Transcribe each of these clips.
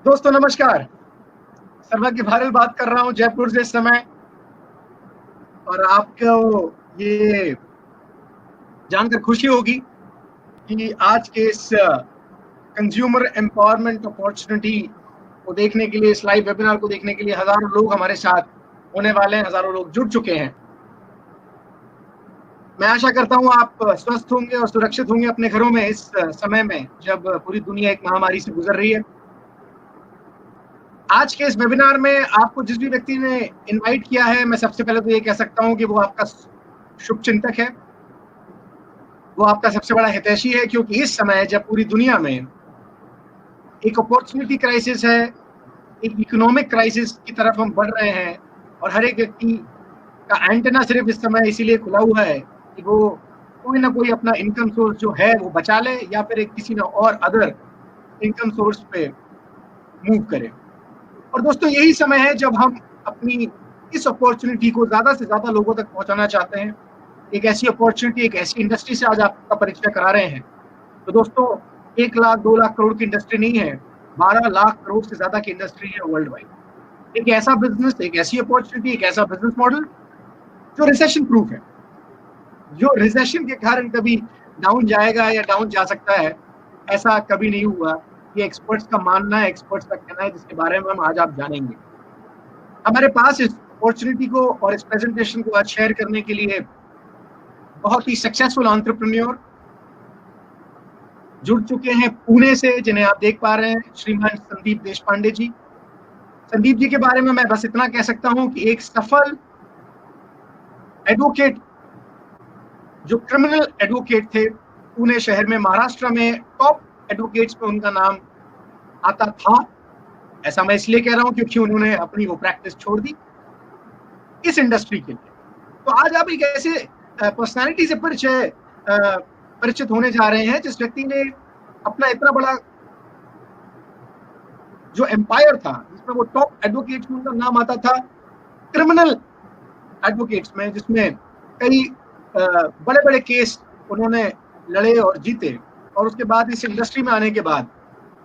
दोस्तों नमस्कार। सर्वज्ञ भारल बात कर रहा हूँ जयपुर से इस समय। और आपको ये जानकर खुशी होगी कि आज के इस कंज्यूमर एम्पावरमेंट अपॉर्चुनिटी को देखने के लिए, इस लाइव वेबिनार को देखने के लिए हजारों लोग हमारे साथ होने वाले हैं। हजारों लोग जुड़ चुके हैं। मैं आशा करता हूँ आप स्वस्थ होंगे और सुरक्षित होंगे अपने घरों में इस समय में, जब पूरी दुनिया एक महामारी से गुजर रही है। आज के इस वेबिनार में आपको जिस भी व्यक्ति ने इनवाइट किया है, मैं सबसे पहले तो ये कह सकता हूं कि वो आपका शुभचिंतक है, वो आपका सबसे बड़ा हितैषी है। क्योंकि इस समय जब पूरी दुनिया में एक अपॉर्चुनिटी क्राइसिस है, एक इकोनॉमिक क्राइसिस की तरफ हम बढ़ रहे हैं, और हर एक व्यक्ति का एंटेना सिर्फ इस समय इसीलिए खुला हुआ है कि वो कोई ना कोई अपना इनकम सोर्स जो है वो बचा ले, या फिर एक किसी ना और अदर इनकम सोर्स पे मूव करे। और दोस्तों यही समय है जब हम अपनी इस अपॉर्चुनिटी को ज्यादा से ज्यादा लोगों तक पहुंचाना चाहते हैं। एक ऐसी अपॉर्चुनिटी, एक ऐसी इंडस्ट्री से आज आपका परिचय करा रहे हैं। तो दोस्तों 1 लाख 2 लाख करोड़ की इंडस्ट्री नहीं है, 12 लाख करोड़ से ज्यादा की इंडस्ट्री है वर्ल्ड वाइड। एक ऐसा बिजनेस, एक ऐसी अपॉर्चुनिटी, एक ऐसा बिजनेस मॉडल जो रिसेशन प्रूफ है, जो रिसेशन के कारण कभी डाउन जाएगा या डाउन जा सकता है, ऐसा कभी नहीं हुआ। ये एक्सपर्ट्स का मानना है, एक्सपर्ट्स का कहना है, जिसके बारे में हम आज आप जानेंगे। हमारे पास इस अपॉर्चुनिटी को और इस प्रेजेंटेशन को आज शेयर करने के लिए बहुत ही सक्सेसफुल एंटरप्रेन्योर जुड़ चुके हैं पुणे से, जिन्हें आप देख पा रहे हैं, श्रीमान संदीप देशपांडे जी। संदीप जी के बारे में मैं बस इतना कह सकता हूं कि एक सफल एडवोकेट, जो क्रिमिनल एडवोकेट थे पुणे शहर में, महाराष्ट्र में टॉप एडवोकेट्स में उनका नाम आता था। ऐसा मैं इसलिए कह रहा हूं क्योंकि उन्होंने अपनी वो प्रैक्टिस छोड़ दी इस इंडस्ट्री के लिए। तो आज आप एक ऐसे पर्सनालिटी से परिचित होने जा रहे हैं जिस व्यक्ति ने अपना इतना बड़ा जो एम्पायर था, जिसमें वो टॉप एडवोकेट्स में उनका नाम आता था, क्रिमिनल एडवोकेट्स में, जिसमें कई बड़े बड़े केस उन्होंने लड़े और जीते। और उसके बाद इस इंडस्ट्री में आने के बाद,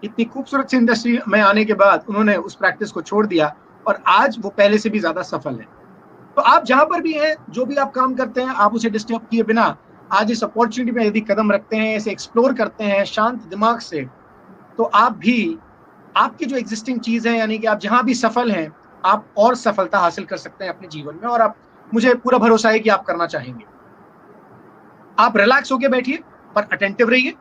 इतनी खूबसूरत सी इंडस्ट्री में आने के बाद, उन्होंने उस प्रैक्टिस को छोड़ दिया और आज वो पहले से भी ज्यादा सफल है। तो आप जहां पर भी हैं, जो भी आप काम करते हैं, आप उसे डिस्टर्ब किए बिना आज इस अपॉर्चुनिटी में यदि कदम रखते हैं, इसे एक्सप्लोर करते हैं शांत दिमाग से, तो आप भी आपकी जो एग्जिस्टिंग चीज है, यानी कि आप जहां भी सफल हैं, आप और सफलता हासिल कर सकते हैं अपने जीवन में। और आप, मुझे पूरा भरोसा है कि आप करना चाहेंगे। आप रिलैक्स होके बैठिए पर अटेंटिव रहिए।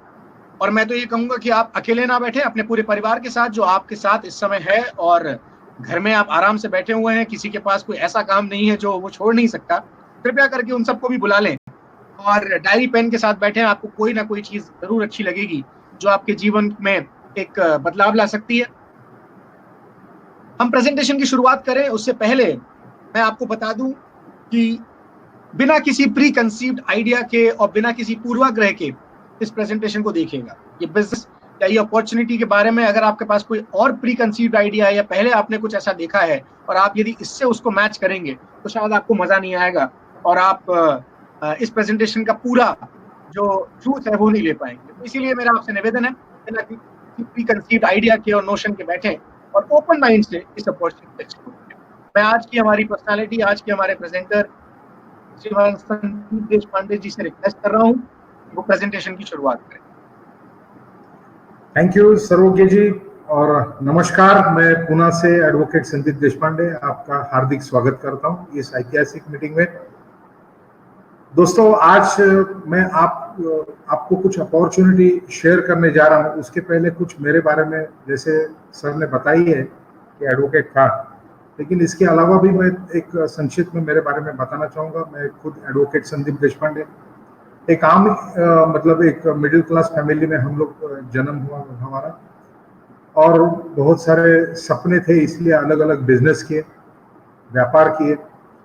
और मैं तो ये कहूंगा कि आप अकेले ना बैठे, अपने पूरे परिवार के साथ, जो आपके साथ इस समय है, और घर में आप आराम से बैठे हुए हैं, किसी के पास कोई ऐसा काम नहीं है जो वो छोड़ नहीं सकता, कृपया करके उन सबको भी बुला लें और डायरी पेन के साथ बैठे। आपको कोई ना कोई चीज जरूर अच्छी लगेगी जो आपके जीवन में एक बदलाव ला सकती है। हम प्रेजेंटेशन की शुरुआत करें उससे पहले मैं आपको बता दूं कि बिना किसी प्री कंसीव्ड आइडिया के और बिना किसी पूर्वाग्रह के इस प्रेजेंटेशन को देखिएगा। ये बिजनेस या ये अपॉर्चुनिटी के बारे में अगर आपके पास कोई और प्री कंसीव्ड आइडिया है, या पहले आपने कुछ ऐसा देखा है और आप यदि इससे उसको मैच करेंगे, तो शायद आपको मजा नहीं आएगा और आप इस प्रेजेंटेशन का पूरा जो ट्रूथ है वो नहीं ले पाएंगे। तो इसीलिए मेरा आपसे निवेदन है, बिना किसी प्री कंसीव्ड आइडिया के और नोशन के बैठे और ओपन माइंड से इस अपॉर्चुनिटी को एक्सप्लोर करें। मैं आज की हमारी पर्सनालिटी, आज के हमारे प्रेजेंटर श्रीमान संदीप देशपांडे जी से रिक्वेस्ट कर रहा हूं कि वो प्रेजेंटेशन की शुरुआत करें। थैंक यू सर्वज्ञ जी, और नमस्कार। मैं पुणे से एडवोकेट संदीप देशपांडे आपका हार्दिक स्वागत करता हूं इस ऐतिहासिक मीटिंग में। दोस्तों, आज मैं आपको कुछ अपॉर्चुनिटी शेयर करने जा रहा हूं। उसके पहले कुछ मेरे बारे में, जैसे सर ने बताई है कि एडवोकेट था, लेकिन इसके अलावा भी मैं एक संक्षिप्त में मेरे बारे में बताना चाहूँगा। मैं खुद एडवोकेट संदीप देशपांडे, एक आम मतलब एक मिडिल क्लास फैमिली में हम लोग जन्म हुआ हमारा, और बहुत सारे सपने थे, इसलिए अलग अलग बिजनेस किए, व्यापार किए,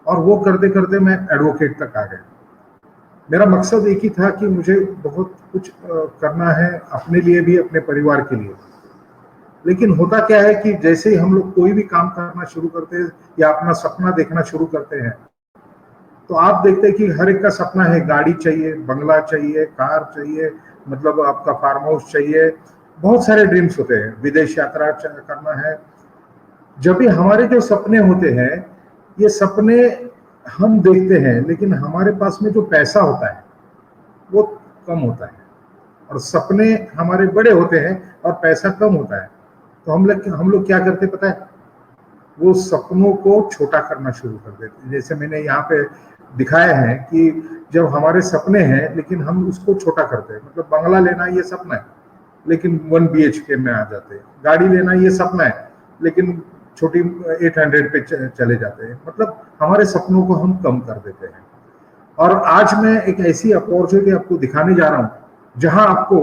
और वो करते करते मैं एडवोकेट तक आ गया। मेरा मकसद एक ही था कि मुझे बहुत कुछ करना है, अपने लिए भी, अपने परिवार के लिए। लेकिन होता क्या है कि जैसे ही हम लोग कोई भी काम करना शुरू करते हैं या अपना सपना देखना शुरू करते हैं, तो आप देखते हैं कि हर एक का सपना है, गाड़ी चाहिए, बंगला चाहिए, कार चाहिए, मतलब आपका फार्म हाउस चाहिए, बहुत सारे ड्रीम्स होते हैं, विदेश यात्रा करना है। जब भी हमारे जो सपने होते हैं, ये सपने हम देखते हैं, लेकिन हमारे पास में जो पैसा होता है वो कम होता है, और सपने हमारे बड़े होते हैं और पैसा कम होता है। तो हम लोग क्या करते पता है, वो सपनों को छोटा करना शुरू कर देते हैं। जैसे मैंने यहाँ पे दिखाया है कि जब हमारे सपने हैं लेकिन हम उसको छोटा करते हैं, मतलब बंगला लेना ये सपना है लेकिन 1 BHK में आ जाते हैं, गाड़ी लेना ये सपना है लेकिन छोटी 800 पे चले जाते हैं। मतलब हमारे सपनों को हम कम कर देते हैं। और आज मैं एक ऐसी अपॉर्चुनिटी आपको दिखाने जा रहा हूं जहां आपको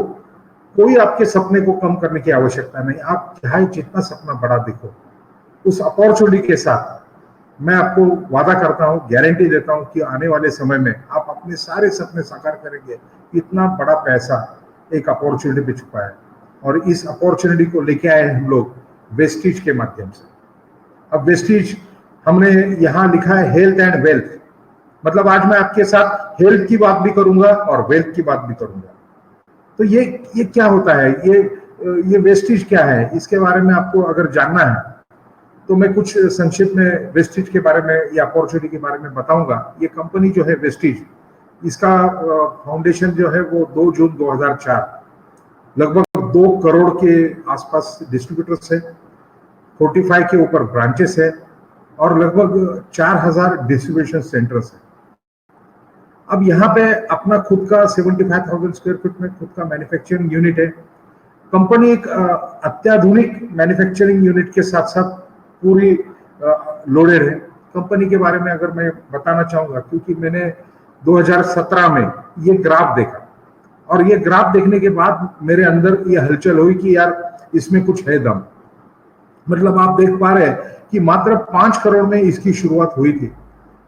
कोई आपके सपने को कम करने की आवश्यकता नहीं। आप चाहे जितना सपना बड़ा देखो, उस अपॉर्चुनिटी के साथ मैं आपको वादा करता हूं, गारंटी देता हूं कि आने वाले समय में आप अपने सारे सपने साकार करेंगे। इतना बड़ा पैसा एक अपॉर्चुनिटी पे छुपा है, और इस अपॉर्चुनिटी को लेके आए हम लोग वेस्टिज के माध्यम से। अब वेस्टिज हमने यहाँ लिखा है हेल्थ एंड वेल्थ, मतलब आज मैं आपके साथ हेल्थ की बात भी करूंगा और वेल्थ की बात भी करूंगा। तो ये क्या होता है, ये वेस्टिज क्या है, इसके बारे में आपको अगर जानना है तो मैं कुछ संक्षिप्त में वेस्टिज के बारे में या अपॉर्चुनिटी के बारे में बताऊंगा। ये कंपनी जो है वेस्टिज, इसका फाउंडेशन जो है वो 2 जून 2004, लगभग 2 करोड़ के आसपास डिस्ट्रीब्यूटर्स है, 45 के ऊपर ब्रांचेस है, और लगभग 4000 डिस्ट्रीब्यूशन सेंटर्स है। अब यहाँ पे अपना खुद का 75,000 स्क्वायर फीट में खुद का मैन्युफैक्चरिंग यूनिट है। कंपनी एक अत्याधुनिक मैन्युफैक्चरिंग यूनिट के साथ साथ पूरी लोडेड है। कंपनी के बारे में अगर मैं बताना चाहूंगा, क्योंकि मैंने 2017 में ये ग्राफ देखा, और ये ग्राफ देखने के बाद मेरे अंदर ये हलचल हुई कि यार इसमें कुछ है दम। मतलब आप देख पा रहे हैं कि मात्र 5 करोड़ में इसकी शुरुआत हुई थी,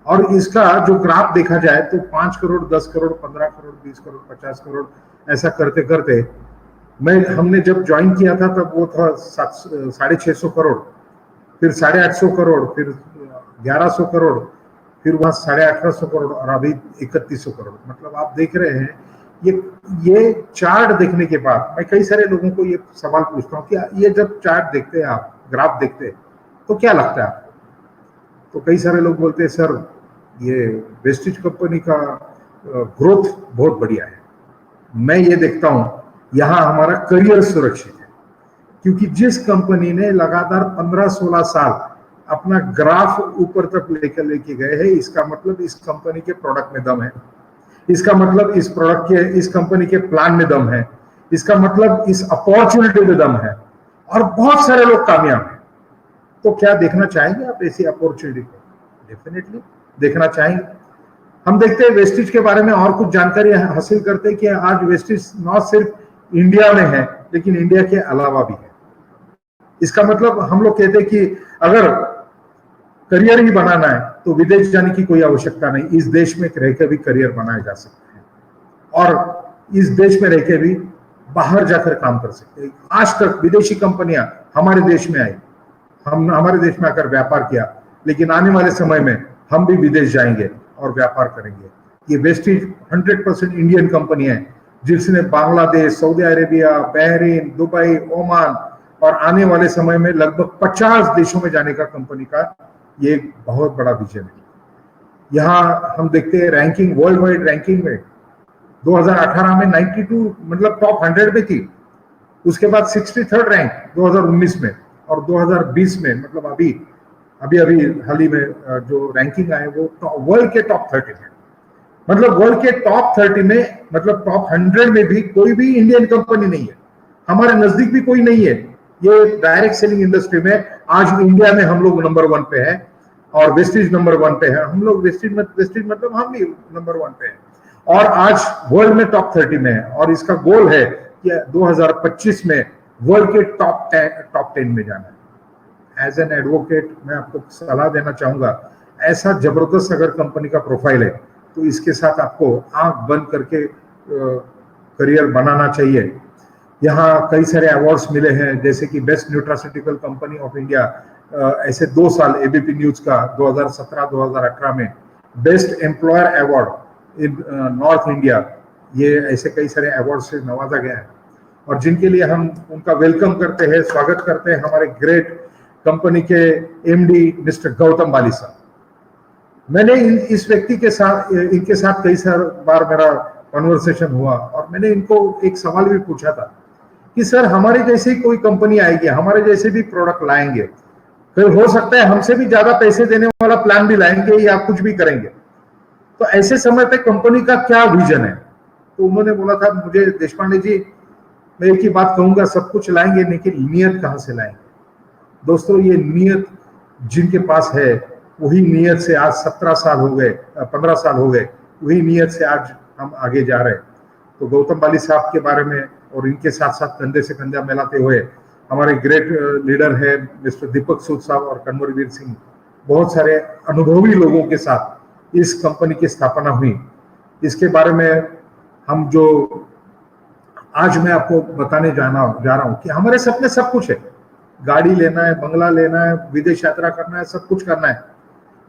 और इसका जो ग्राफ देखा जाए तो 5 करोड़, 10 करोड़, 15 करोड़, 20 करोड़, 50 करोड़, ऐसा करते करते हमने जब ज्वाइन किया था तब वो था 650 करोड़, फिर 850 करोड़, फिर 1100 करोड़, फिर वहां 1850 करोड़, और अभी 3100 करोड़। मतलब आप देख रहे हैं, ये चार्ट देखने के बाद मैं कई सारे लोगों को ये सवाल पूछता हूँ कि ये जब चार्ट देखते हैं आप, ग्राफ देखते हैं, तो क्या लगता है आपको? तो कई सारे लोग बोलते हैं सर ये वेस्टिज कंपनी का ग्रोथ बहुत बढ़िया है। मैं ये देखता हूं यहां हमारा करियर सुरक्षित है, क्योंकि जिस कंपनी ने लगातार 15-16 साल अपना ग्राफ ऊपर तक लेके गए हैं, इसका मतलब इस कंपनी के प्रोडक्ट में दम है, इसका मतलब इस कंपनी के प्लान में दम है, इसका मतलब इस अपॉर्चुनिटी में दम है, और बहुत सारे लोग कामयाब हैं। तो क्या देखना चाहेंगे आप ऐसी अपॉर्चुनिटी को? डेफिनेटली देखना चाहेंगे। हम देखते हैं वेस्टिज के बारे में और कुछ जानकारी हासिल करते हैं कि आज वेस्टिज न सिर्फ इंडिया में है, लेकिन इंडिया के अलावा भी है। इसका मतलब हम लोग कहते हैं कि अगर करियर ही बनाना है तो विदेश जाने की कोई आवश्यकता नहीं, इस देश में रहकर भी करियर बनाया जा सकता है, और इस देश में रहकर भी बाहर जाकर काम कर सकते हैं। आज तक विदेशी कंपनियां हमारे देश में आई, हमारे देश में आकर व्यापार किया, लेकिन आने वाले समय में हम भी विदेश जाएंगे और व्यापार करेंगे। ये वेस्टिज 100% इंडियन कंपनी है, जिसने Bangladesh, Saudi Arabia, Bahrain, Dubai, Oman, और आने वाले समय में लगभग 50 देशों में जाने का कंपनी का ये एक बहुत बड़ा विजन है। यहाँ हम देखते हैं रैंकिंग, वर्ल्ड वाइड रैंकिंग में 2018 में 92, मतलब टॉप 100 में थी। उसके बाद 63rd रैंक 2019 में, और 2020 में, मतलब अभी हाल ही में जो रैंकिंग आए वो वर्ल्ड के टॉप 30 में। मतलब वर्ल्ड के टॉप 30 में, मतलब टॉप 100 में भी कोई भी इंडियन कंपनी नहीं है, हमारे नजदीक भी कोई नहीं है। ये डायरेक्ट सेलिंग इंडस्ट्री में आज इंडिया में हम लोग नंबर 1 पे है, और वेस्टिज नंबर 1 पे है। हम लोग वेस्टिज मतलब हम भी नंबर 1 पे है, और आज वर्ल्ड में टॉप 30 में है। और इसका गोल है कि 2025 में वर्ल्ड के टॉप 10 में जाना है। एज एन एडवोकेट मैं आपको सलाह देना चाहूंगा, ऐसा जबरदस्त अगर कंपनी का प्रोफाइल है तो इसके साथ आपको आंख बंद करके करियर बनाना चाहिए। यहाँ कई सारे अवार्ड्स मिले हैं, जैसे कि best nutraceutical company of India, ऐसे 2 साल एबीपी न्यूज का 2017-2018 में best employer award in north India, ये ऐसे कई सारे अवार्ड से नवाजा गया है। और जिनके लिए हम उनका वेलकम करते हैं, स्वागत करते हैं, हमारे ग्रेट कंपनी के एमडी मिस्टर गौतम बाली साहब। मैंने इस व्यक्ति के साथ, इनके साथ कई बार मेरा कन्वर्सेशन हुआ और मैंने इनको एक सवाल भी पूछा था कि सर हमारे जैसे ही कोई कंपनी आएगी, हमारे जैसे भी प्रोडक्ट लाएंगे, फिर हो सकता है हमसे भी ज्यादा पैसे देने वाला प्लान भी लाएंगे या कुछ भी करेंगे, तो ऐसे समय पे कंपनी का क्या विजन है? तो उन्होंने बोला था मुझे, देशपांडे जी मैं एक ही बात कहूंगा, सब कुछ लाएंगे लेकिन नियत कहां से लाएंगे? दोस्तों ये नियत जिनके पास है वही नियत से आज 17 साल हो गए, 15 साल हो गए, वही नियत से आज हम आगे जा रहे हैं। तो गौतम बाली साहब के बारे में और इनके साथ साथ कंधे से कंधा मिलाते हुए हमारे ग्रेट लीडर है मिस्टर दीपक सूद साहब और कन्वरवीर सिंह, बहुत सारे अनुभवी लोगों के साथ इस कंपनी की स्थापना हुई। इसके बारे में हम जो आज मैं आपको बताने जा रहा हूं कि हमारे सपने सब कुछ है, गाड़ी लेना है, बंगला लेना है, विदेश यात्रा करना है, सब कुछ करना है,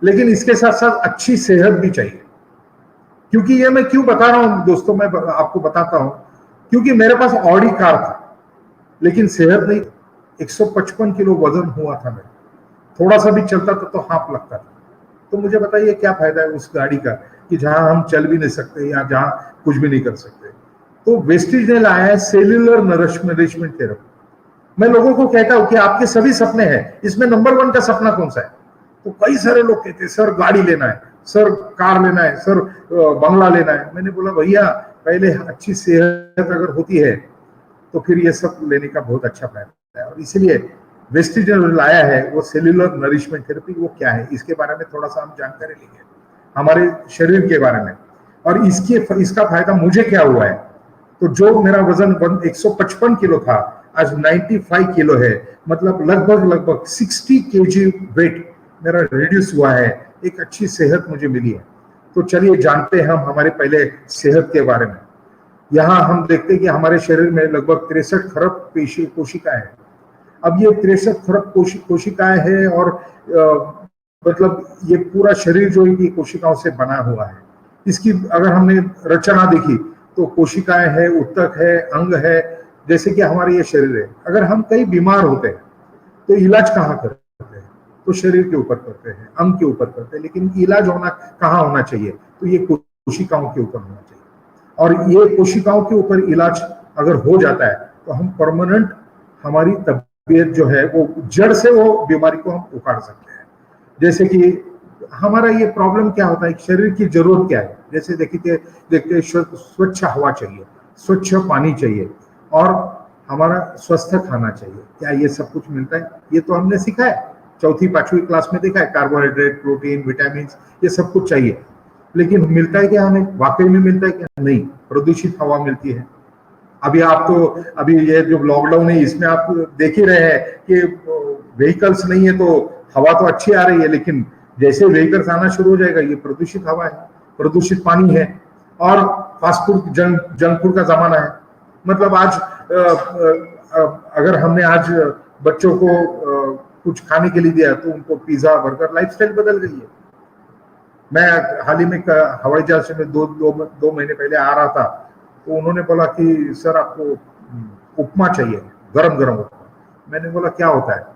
लेकिन इसके साथ साथ अच्छी सेहत भी चाहिए। क्योंकि ये मैं क्यों बता रहा हूं दोस्तों, मैं आपको बताता हूं, क्योंकि मेरे पास ऑडी कार था लेकिन सेहत नहीं। 155 किलो वजन हुआ था मेरा, थोड़ा सा भी चलता था तो हाथ लगता था। तो मुझे बताइए क्या फायदा है उस गाड़ी का कि जहां हम चल भी नहीं सकते या जहां कुछ भी नहीं कर सकते। तो वेस्टिज ने लाया है सेल्यूलर नरिशमेंट थेरेपी। मैं लोगों को कहता हूं कि आपके सभी सपने हैं, इसमें नंबर 1 का सपना कौन सा है? तो कई सारे लोग कहते हैं सर गाड़ी लेना है, सर कार लेना है, सर बंगला लेना है। मैंने बोला भैया पहले अच्छी सेहत अगर होती है तो फिर ये सब लेने का बहुत अच्छा फायदा है। और इसीलिए वेस्टिज ने लाया है वो सेल्यूलर नरिशमेंट थेरेपी। वो क्या है इसके बारे में थोड़ा सा हम जानकारी लेंगे, हमारे शरीर के बारे में, और इसका फायदा मुझे क्या हुआ है। तो जो मेरा वजन 155 किलो था आज 95 किलो है, मतलब लगभग 60 kg वेट मेरा रिड्यूस हुआ है। एक अच्छी सेहत मुझे मिली है। तो चलिए जानते हैं हम हमारे पहले सेहत के बारे में। यहाँ हम देखते हैं कि हमारे शरीर में लगभग 63 खरब कोशिकाएं हैं। अब ये 63 खरब कोशिकाएं हैं और मतलब ये पूरा शरीर जो है कोशिकाओं से बना हुआ है। इसकी अगर हमने रचना देखी तो कोशिकाएं है, उत्तक है, अंग है, जैसे कि हमारे ये शरीर है। अगर हम कहीं बीमार होते हैं तो इलाज कहाँ करते हैं? तो शरीर के ऊपर करते हैं, अंग के ऊपर करते हैं, लेकिन इलाज होना कहाँ होना चाहिए? तो ये कोशिकाओं के ऊपर होना चाहिए। और ये कोशिकाओं के ऊपर इलाज अगर हो जाता है तो हम परमानेंट हमारी तबीयत जो है वो जड़ से वो बीमारी को हम उखाड़ सकते हैं। जैसे कि हमारा ये प्रॉब्लम क्या होता है, शरीर की जरूरत क्या है? जैसे देखते स्वच्छ हवा चाहिए, स्वच्छ पानी चाहिए और हमारा स्वस्थ खाना चाहिए। क्या ये सब कुछ मिलता है? ये तो हमने सीखा है, 4th-5वीं क्लास में देखा है, कार्बोहाइड्रेट, प्रोटीन, विटामिन, ये सब कुछ चाहिए, लेकिन मिलता है क्या हमें? वाकई में मिलता है क्या? नहीं, प्रदूषित हवा मिलती है। अभी ये जो लॉकडाउन है इसमें आप देख ही रहे हैं कि व्हीकल्स नहीं है तो हवा तो अच्छी आ रही है, लेकिन जैसे व्हीकल्स आना शुरू हो जाएगा ये प्रदूषित हवा है, प्रदूषित पानी है और फास्ट फूड, जंक फूड का जमाना है। मतलब आज अगर हमने आज बच्चों को कुछ खाने के लिए दिया तो उनको पिज्जा, बर्गर, लाइफस्टाइल बदल गई है। मैं हाल ही में हवाई जहाज में दो महीने पहले आ रहा था तो उन्होंने बोला कि सर आपको उपमा चाहिए, गरम गरम उपमा। मैंने बोला क्या होता है?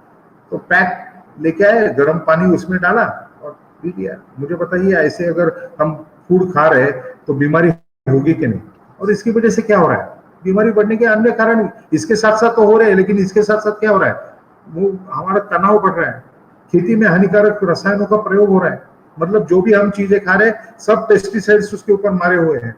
तो पैक लेके आए, गर्म पानी उसमें डाला और पी लिया। मुझे बताइए ऐसे अगर हम फूड खा रहे तो बीमारी होगी कि नहीं? और इसकी वजह से क्या हो रहा है? बीमारी बढ़ने के अन्य कारण इसके साथ साथ तो हो रहे हैं, लेकिन इसके साथ साथ क्या हो रहा है? वो हमारा तनाव बढ़ रहा है, खेती में हानिकारक रसायनों का प्रयोग हो रहा है। मतलब जो भी हम चीजें खा रहे हैं सब पेस्टिसाइड्स उसके ऊपर मारे हुए हैं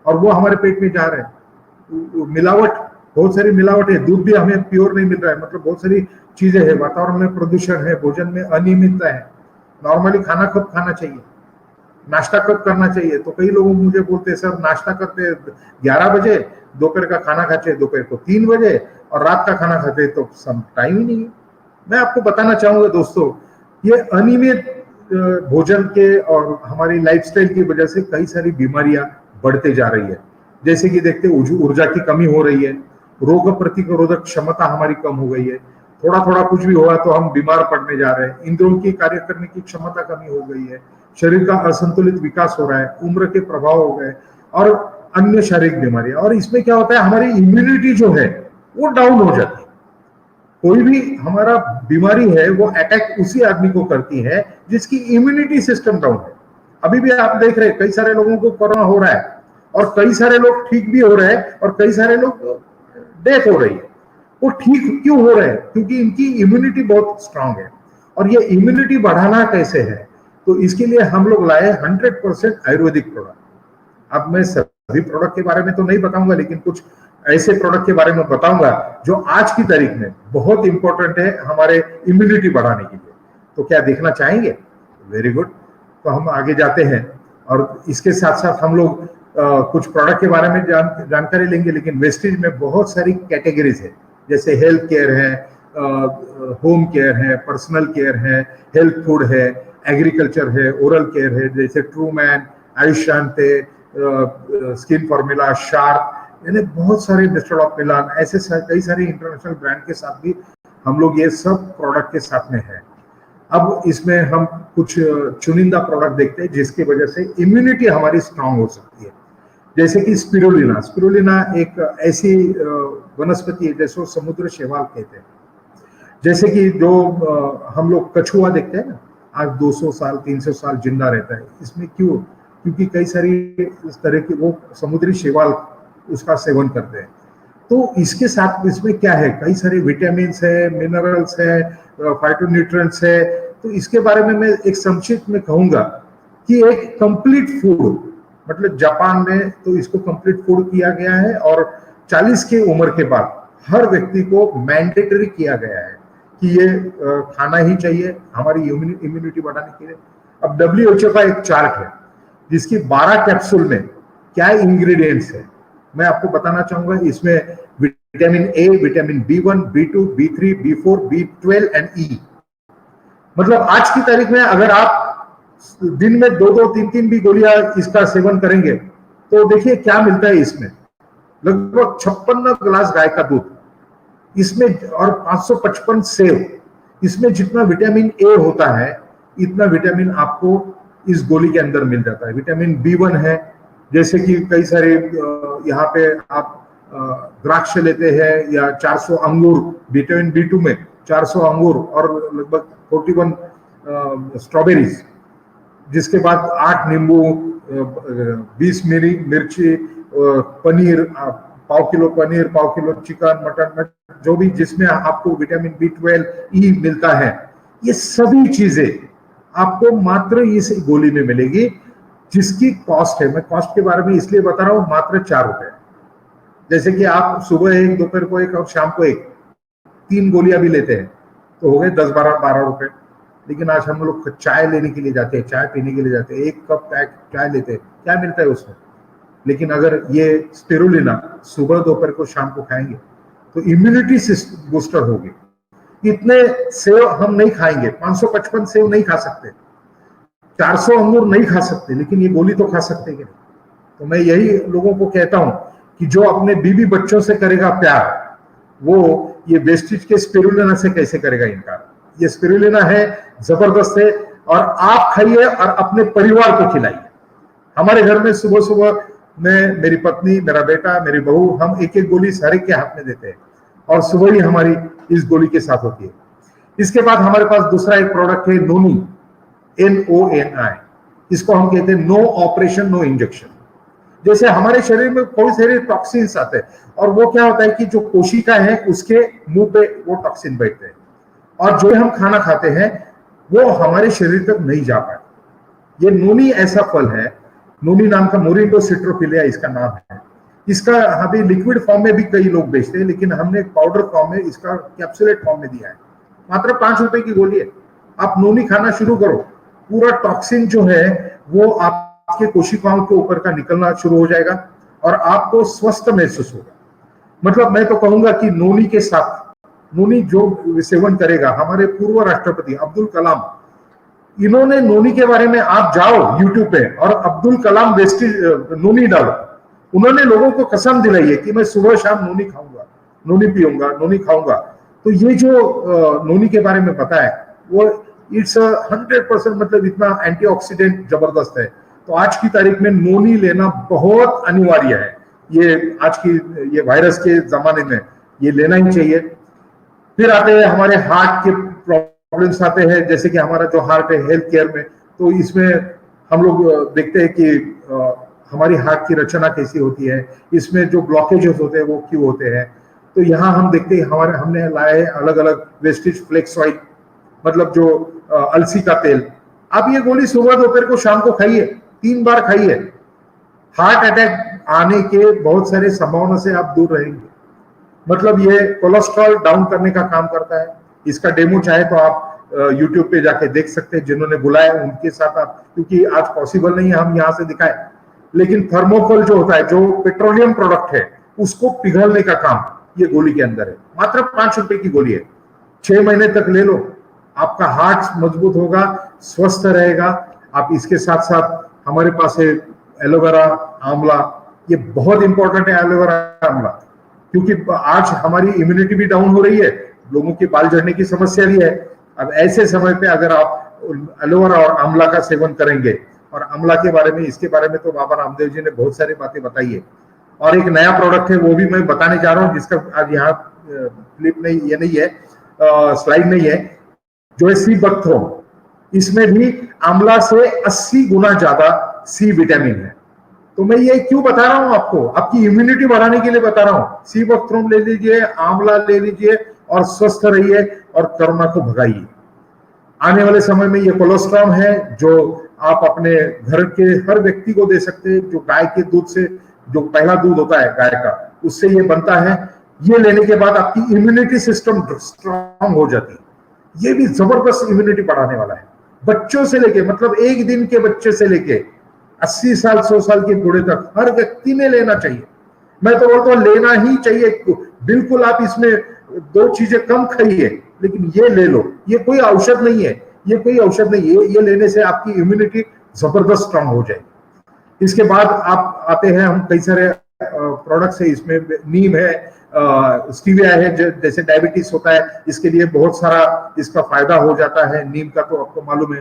और वो हमारे पेट में जा रहे हैं। मिलावट, बहुत सारी मिलावट है। दूध भी हमें प्योर नहीं मिल रहा है। मतलब बहुत सारी चीजें हैं, वातावरण में प्रदूषण है, भोजन में अनियमितता है। नॉर्मली खाना कब खाना चाहिए, नाश्ता कब करना चाहिए? तो कई लोग मुझे बोलते हैं सर नाश्ता करते 11 बजे, दोपहर का खाना खाते दोपहर को 3 बजे और रात का खाना खाते तो सब टाइम ही नहीं है। मैं आपको बताना चाहूंगा दोस्तों, ये अनियमित भोजन के और हमारी लाइफस्टाइल की वजह से कई सारी बीमारियां बढ़ते जा रही है। जैसे कि देखते ऊर्जा की कमी हो रही है, रोग प्रतिरोधक क्षमता हमारी कम हो गई है, थोड़ा थोड़ा कुछ भी हुआ तो हम बीमार पड़ने जा रहे हैं, इंद्रियों की कार्य करने की क्षमता कमी हो गई है, शरीर का असंतुलित विकास हो रहा है, उम्र के प्रभाव हो गए और अन्य शारीरिक बीमारियां। और इसमें क्या होता है, हमारी इम्यूनिटी जो है वो डाउन हो जाती है। कोई भी हमारा बीमारी है वो अटैक उसी आदमी को करती है जिसकी इम्यूनिटी सिस्टम डाउन है। अभी भी आप देख रहे हैं कई सारे लोगों को कोरोना हो रहा है और कई सारे लोग ठीक भी हो रहे हैं और कई सारे लोग डेथ हो रही है। वो ठीक क्यों हो रहे हैं? क्योंकि इनकी इम्यूनिटी बहुत स्ट्रांग है। और ये इम्यूनिटी बढ़ाना कैसे है, तो इसके लिए हम लोग लाए 100% आयुर्वेदिक प्रोडक्ट। अब मैं सभी प्रोडक्ट के बारे में तो नहीं बताऊंगा, लेकिन कुछ ऐसे प्रोडक्ट के बारे में बताऊंगा जो आज की तारीख में बहुत इंपॉर्टेंट है हमारे इम्यूनिटी बढ़ाने के लिए। तो क्या देखना चाहेंगे? Very good. तो हम आगे जाते हैं और इसके साथ साथ हम लोग कुछ प्रोडक्ट के बारे में जानकारी लेंगे। लेकिन वेस्टेज में बहुत सारी कैटेगरीज है, जैसे हेल्थ केयर है, होम केयर है, पर्सनल केयर है, हेल्थ फूड है, एग्रीकल्चर है, ओरल केयर है, जैसे ट्रूमैन, आयुष शांति, स्किन फॉर्मूला, शार्प, यानी बहुत सारे मिस्टर ऑफ मिलान, ऐसे कई सारे इंटरनेशनल ब्रांड के साथ भी हम लोग ये सब प्रोडक्ट के साथ में है। अब इसमें हम कुछ चुनिंदा प्रोडक्ट देखते हैं जिसकी वजह से इम्यूनिटी हमारी स्ट्रांग हो सकती है। जैसे कि स्पिरुलिना। स्पिरुलिना एक ऐसी वनस्पति है जैसे समुद्र शैवाल कहते हैं। जैसे कि जो हम लोग कछुआ देखते हैं ना, आज 200 साल 300 साल जिंदा रहता है। इसमें क्यों? क्योंकि कई सारी इस तरह की वो समुद्री शैवाल उसका सेवन करते हैं। तो इसके साथ इसमें क्या है, कई सारे विटामिन है, मिनरल्स है, फाइटोन्यूट्रिएंट्स है। तो इसके बारे में मैं एक संक्षिप्त में कहूंगा कि एक कंप्लीट फूड, मतलब जापान में तो इसको कंप्लीट फूड किया गया है और 40 की उम्र के बाद हर व्यक्ति को मैंडेटरी किया गया है कि ये खाना ही चाहिए हमारी इम्यूनिटी बढ़ाने के लिए। अब WHO का एक चार्ट है जिसकी 12 कैप्सूल में क्या इंग्रेडिएंट्स है मैं आपको बताना चाहूंगा। इसमें vitamin A, vitamin B1, B2, B3, B4, B12 and E। मतलब आज की तारीख में अगर आप दिन में 2-2, 3-3 भी गोलियां इसका सेवन करेंगे तो देखिए क्या मिलता है इसमें। लगभग 56 गिलास गाय का दूध इसमें और 555 सेव। इसमें जितना विटामिन ए होता है इतना विटामिन आपको इस गोली के अंदर मिल जाता है। विटामिन B1 है, जैसे कि कई सारे यहाँ पे आप द्राक्ष लेते हैं या 400 अंगूर, विटामिन B2 में 400 अंगूर और लगभग 41 स्ट्रॉबेरीज, जिसके बाद 8 नींबू, 20 मिर्ची, पनीर, पाव किलो पनीर, पाव किलो चिकन, मटन, जो भी जिसमें आपको विटामिन B12, E मिलता है, ये सभी चीजें आपको मात्र इस गोली में मिलेगी, जिसकी कॉस्ट है, मैं कॉस्ट के बारे में इसलिए बता रहा हूं, मात्र 4 रुपए। जैसे कि आप सुबह एक, दोपहर को एक और शाम को एक, 3 गोलियां भी लेते हैं तो हो गए 10-12 रुपए। लेकिन आज हम लोग चाय लेने के लिए जाते हैं, चाय पीने के लिए जाते हैं, 1 कप चाय लेते हैं, क्या मिलता है उसमें? लेकिन अगर ये स्पिरुलिना सुबह दोपहर को शाम को खाएंगे तो इम्यूनिटी बूस्टर होगी। इतने सेव हम नहीं खाएंगे, 555 सेव नहीं खा सकते, 400 अंगूर नहीं खा सकते, लेकिन ये गोली तो खा सकते हैं। तो मैं यही लोगों को कहता हूं कि जो अपने बीवी बच्चों से करेगा प्यार, वो ये वेस्टेज के स्पिरुलिना से कैसे करेगा इनकार। ये स्पिरुलिना है, जबरदस्त है, और आप खाइए और अपने परिवार को खिलाइए। हमारे घर में सुबह सुबह मैं, मेरी पत्नी, मेरा बेटा, मेरी बहू, हम 1-1 गोली सारे के हाथ में देते हैं और सुबह ही हमारी इस गोली के साथ होती है। इसके बाद हमारे पास दूसरा एक प्रोडक्ट है नोनी, NONI। इसको हम कहते हैं नो ऑपरेशन नो इंजेक्शन। जैसे हमारे शरीर में कोई सारे टॉक्सिन्स आते हैं और वो क्या होता है कि जो कोशिका है उसके मुंह पे वो टॉक्सिन बैठते हैं और जो हम खाना खाते हैं वो हमारे शरीर तक नहीं जा पाते। ये नोनी ऐसा फल है, नोनी नाम का, मोरिंगो सिट्रोफिलिया इसका नाम है। इसका अभी लिक्विड फॉर्म में भी कई लोग बेचते हैं, लेकिन हमने पाउडर फॉर्म में, इसका कैप्सूलेट फॉर्म में दिया है। मात्र 5 रुपए की गोली है। आप नोनी खाना शुरू करो, पूरा टॉक्सिन जो है वो आपके कोशिकाओं के ऊपर का निकलना शुरू हो जाएगा और आपको स्वस्थ महसूस होगा। मतलब मैं तो कहूंगा कि नोनी के साथ, नोनी जो सेवन करेगा, हमारे पूर्व राष्ट्रपति अब्दुल कलाम, इन्होंने नोनी के बारे में, आप जाओ यूट्यूब पे और अब्दुल कलाम वेस्टेज नोनी डालो, उन्होंने लोगों को कसम दिलाई है कि मैं सुबह शाम नोनी खाऊंगा, नोनी पीऊंगा, नोनी खाऊंगा। तो ये जो नोनी के बारे में पता है वो इट्स 100%, मतलब इतना एंटीऑक्सीडेंट जबरदस्त है। तो आज की तारीख में नोनी लेना बहुत अनिवार्य है। ये आज की ये वायरस के जमाने में ये लेना ही चाहिए। फिर आते हैं हमारे हार्ट के प्रॉब्लम्स आते हैं, जैसे कि हमारा जो हार्ट है हेल्थ केयर में, तो इसमें हम लोग देखते हैं कि हमारी हार्ट की रचना कैसी होती है, इसमें जो ब्लॉकेजेस होते हैं वो क्यों होते हैं। तो यहाँ हम देखते हैं हमने लाए अलग अलग वेस्टिज फ्लेक्स ऑयल, मतलब जो अलसी का तेल। आप ये गोली सुबह दोपहर को शाम को खाइए, 3 बार खाइए। हार्ट अटैक आने के बहुत सारे संभावना से आप दूर रहेंगे। मतलब ये कोलेस्ट्रॉल डाउन करने का काम करता है। इसका डेमो चाहे तो आप यूट्यूब पे जाके देख सकते हैं, जिन्होंने बुलाया उनके साथ आप, क्योंकि आज पॉसिबल नहीं है हम यहाँ से दिखाएं। लेकिन थर्मोकोल जो होता है, जो पेट्रोलियम प्रोडक्ट है, उसको पिघलने का काम ये गोली के अंदर है। मात्र 5 रुपए की गोली है, 6 महीने तक ले लो, आपका हार्ट मजबूत होगा, स्वस्थ रहेगा। आप इसके साथ साथ हमारे पास है एलोवेरा, आंवला। ये बहुत इंपॉर्टेंट है एलोवेरा, आंवला, क्योंकि आज हमारी इम्यूनिटी भी डाउन हो रही है, लोगों के बाल झड़ने की समस्या भी है। अब ऐसे समय पे अगर आप एलोवेरा और आंवला का सेवन करेंगे, और आंवला के बारे में, इसके बारे में तो बाबा रामदेव जी ने बहुत सारी बातें बताई है। और एक नया प्रोडक्ट है, वो भी मैं बताने जा रहा हूँ, जिसका आज यहाँ क्लिप नहीं, ये नहीं है, स्लाइड नहीं है, जो है सी बकथ्रोन। इसमें भी आंवला से 80 गुना ज्यादा सी विटामिन है। तो मैं ये क्यों बता रहा हूं आपको, आपकी इम्यूनिटी बढ़ाने के लिए बता रहा हूं। सी बकथ्रोन ले लीजिए, आंवला ले लीजिए और स्वस्थ रहिए और कोरोना को भगाइए। आने वाले समय में ये कोलेस्ट्रॉल है जो आप अपने घर के हर व्यक्ति को दे सकते हैं, जो गाय के दूध से, जो पहला दूध होता है गाय का, उससे ये बनता है। ये लेने के बाद आपकी इम्यूनिटी सिस्टम स्ट्रांग हो जाती है। ये भी जबरदस्त इम्यूनिटी बढ़ाने वाला है। बच्चों से लेके, मतलब 1 दिन के बच्चे से लेके 80 साल 100 साल के बूढ़े तक हर व्यक्ति ने लेना चाहिए। मैं तो बोलता हूं लेना ही चाहिए। बिल्कुल आप इसमें 2 चीजें कम खाइए, लेकिन ये ले लो। ये कोई औषध नहीं है, ये कोई औषध नहीं है। ये लेने से आपकी इम्यूनिटी जबरदस्त स्ट्रांग हो जाएगी। इसके बाद आप आते हैं, हम कई सारे प्रोडक्ट्स है इसमें। नीम है, स्टीविया है, जैसे डायबिटीज होता है, इसके लिए बहुत सारा इसका फायदा हो जाता है। नीम का तो आपको मालूम है।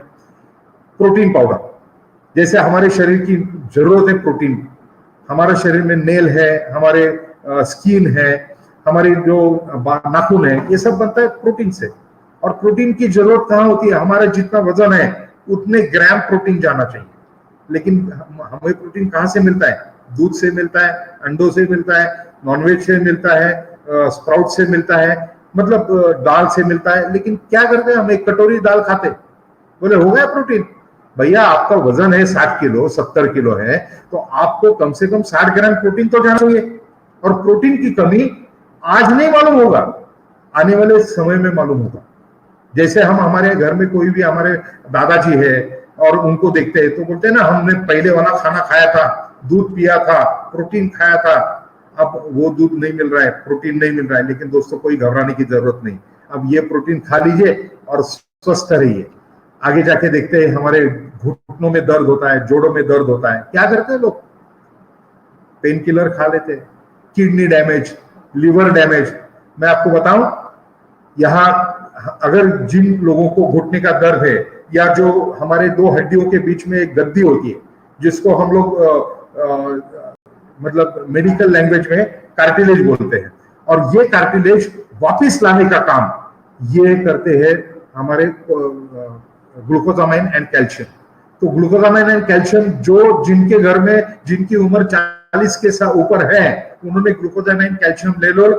प्रोटीन पाउडर, जैसे हमारे शरीर की जरूरत है प्रोटीन। हमारे शरीर में नेल है, हमारे स्किन है, हमारी जो नाखून है, ये सब बनता है प्रोटीन से। और प्रोटीन की जरूरत कहाँ होती है, हमारा जितना वजन है उतने ग्राम प्रोटीन जाना चाहिए। लेकिन हमें प्रोटीन कहाँ से मिलता है? दूध से मिलता है, अंडों से मिलता है, नॉनवेज से मिलता है, स्प्राउट से मिलता है, मतलब दाल से मिलता है। लेकिन क्या करते हैं हम, 1 कटोरी दाल खाते, बोले हो गया प्रोटीन। भैया आपका वजन है 60 किलो 70 किलो है, तो आपको कम से कम 60 ग्राम प्रोटीन तो जाना चाहिए। और प्रोटीन की कमी आज नहीं मालूम होगा, आने वाले समय में मालूम होगा। जैसे हम हमारे घर में कोई भी, हमारे दादाजी है और उनको देखते हैं तो बोलते हैं ना, हमने पहले वाला खाना खाया था, दूध पिया था, प्रोटीन खाया था। अब वो दूध नहीं मिल रहा है, प्रोटीन नहीं मिल रहा है। लेकिन दोस्तों कोई घबराने की जरूरत नहीं, अब ये प्रोटीन खा लीजिए और स्वस्थ रहिए। आगे जाके देखते हैं हमारे घुटनों में दर्द होता है, जोड़ों में दर्द होता है, क्या करते हैं लोग? पेन किलर खा लेते हैं। Kidney damage, liver damage. मैं आपको बताऊं, यहाँ अगर जिन लोगों को घुटने का दर्द है, या जो हमारे 2 हड्डियों के बीच में एक गद्दी होती है, जिसको हम लोग मतलब मेडिकल लैंग्वेज में कार्टिलेज बोलते हैं, और ये कार्टिलेज वापिस लाने का काम ये करते हैं हमारे ग्लूकोजामाइन एंड कैल्शियम। तो ग्लूकोजामाइन एंड कैल्शियम, जो जिनके घर में, जिनकी उम्र 40 के ऊपर है, उन्होंने ग्लूकोजामाइन कैल्शियम ले लो।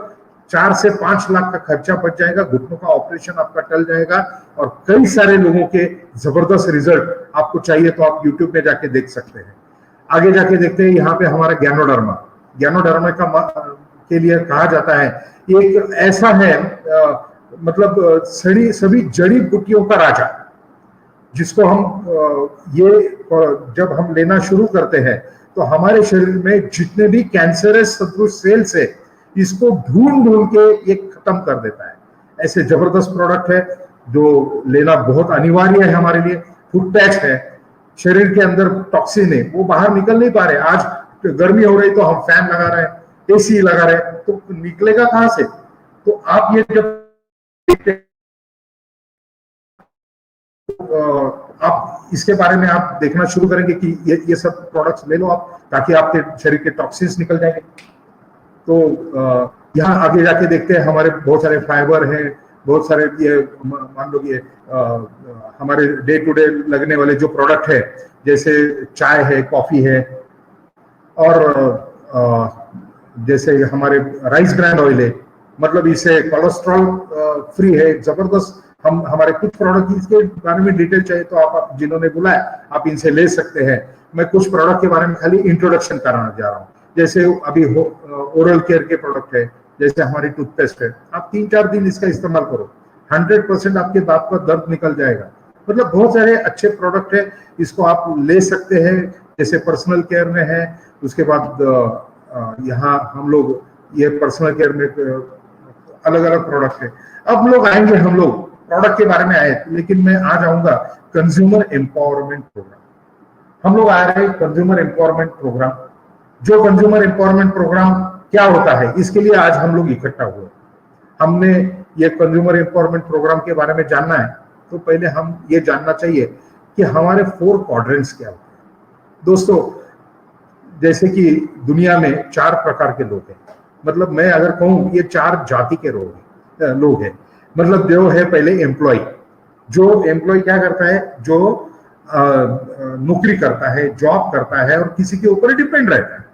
4 से 5 लाख का खर्चा बच जाएगा, घुटनों का ऑपरेशन आपका टल जाएगा, और कई सारे लोगों के जबरदस्त रिजल्ट आपको चाहिए तो आप यूट्यूब में जाके देख सकते हैं। आगे जाके देखते हैं, यहाँ पे हमारा ज्ञानोडर्मा। ज्ञानोडर्मा का के लिए कहा जाता है, एक ऐसा है मतलब सभी जड़ी बूटियों का राजा, जिसको हम ये जब हम लेना शुरू करते हैं तो हमारे शरीर में जितने भी कैंसरस सदृश सेल्स है, इसको ढूंढ के ये खत्म कर देता है। ऐसे जबरदस्त प्रोडक्ट है जो लेना बहुत अनिवार्य है हमारे लिए। फुट पैच है, शरीर के अंदर टॉक्सिन है, वो बाहर निकल नहीं पा रहे। आज गर्मी हो रही तो हम फैन लगा रहे हैं, एसी लगा रहे हैं, तो निकलेगा कहां से? तो आप ये जब आप इसके बारे में आप देखना शुरू करेंगे कि ये सब प्रोडक्ट्स ले लो आप, ताकि आपके शरीर के टॉक्सिन्स निकल जाएंगे। तो यहाँ आगे जाके देखते हैं, हमारे बहुत सारे फाइबर हैं, बहुत सारे ये मान लो ये हमारे डे टू डे लगने वाले जो प्रोडक्ट है, जैसे चाय है, कॉफी है, और जैसे हमारे राइस ब्रांड ऑयल है, मतलब इससे कोलेस्ट्रॉल फ्री है, जबरदस्त। हम हमारे कुछ प्रोडक्ट इसके बारे में डिटेल चाहिए तो आप जिन्होंने बुलाया आप इनसे ले सकते हैं। मैं कुछ प्रोडक्ट के बारे में खाली इंट्रोडक्शन कराना जा रहा हूँ। जैसे अभी ओरल केयर के प्रोडक्ट है, जैसे हमारी टूथपेस्ट है, आप 3-4 दिन इसका इस्तेमाल करो, 100% आपके दांत का दर्द निकल जाएगा। मतलब बहुत सारे अच्छे प्रोडक्ट है, इसको आप ले सकते हैं। जैसे पर्सनल केयर में है, उसके बाद यहाँ हम लोग ये पर्सनल केयर में अलग अलग प्रोडक्ट है। अब लोग आएंगे, हम लोग प्रोडक्ट के बारे में आए, लेकिन मैं आ जाऊंगा कंज्यूमर एम्पावरमेंट प्रोग्राम। हम लोग आ रहे हैं कंज्यूमर एम्पावरमेंट प्रोग्राम। जो कंज्यूमर एम्पावरमेंट प्रोग्राम क्या होता है, इसके लिए आज हम लोग इकट्ठा हुए। हमने ये कंज्यूमर एम्पावरमेंट प्रोग्राम के बारे में जानना है, तो पहले हम ये जानना चाहिए कि हमारे 4 क्वाड्रेंट्स क्या होते हैं। दोस्तों, जैसे कि दुनिया में 4 प्रकार के लोग हैं, मतलब मैं अगर कहूं ये 4 जाति के लोग हैं। मतलब जो है पहले एम्प्लॉय, जो एम्प्लॉय क्या करता है, जो नौकरी करता है, जॉब करता है और किसी के ऊपर डिपेंड रहता है।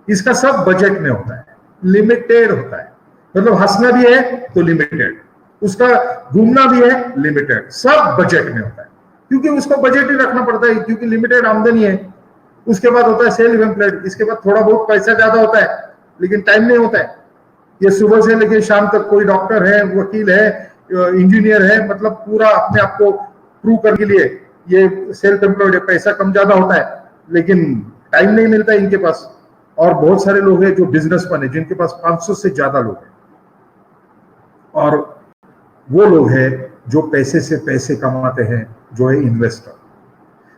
इसका सब बजट में होता है, लिमिटेड होता है। मतलब हंसना भी है तो लिमिटेड, उसका घूमना भी है लिमिटेड, सब बजट में होता है, क्योंकि उसको बजट ही रखना पड़ता है, क्योंकि लिमिटेड आमदनी है। उसके बाद होता है सेल्फ एम्प्लॉयड, इसके बाद थोड़ा बहुत पैसा ज्यादा होता है लेकिन टाइम नहीं होता है। ये सुबह से लेकर शाम तक कोई डॉक्टर है, वकील है, इंजीनियर है, मतलब पूरा अपने आप को प्रूव करने के लिए ये सेल्फ एम्प्लॉयड है। पैसा कम ज्यादा होता है लेकिन टाइम नहीं मिलता है इनके पास। और बहुत सारे लोग हैं जो बिजनेसमैन है, जिनके पास 500 से ज्यादा लोग हैं, और वो लोग हैं जो पैसे से पैसे कमाते हैं, जो है इन्वेस्टर।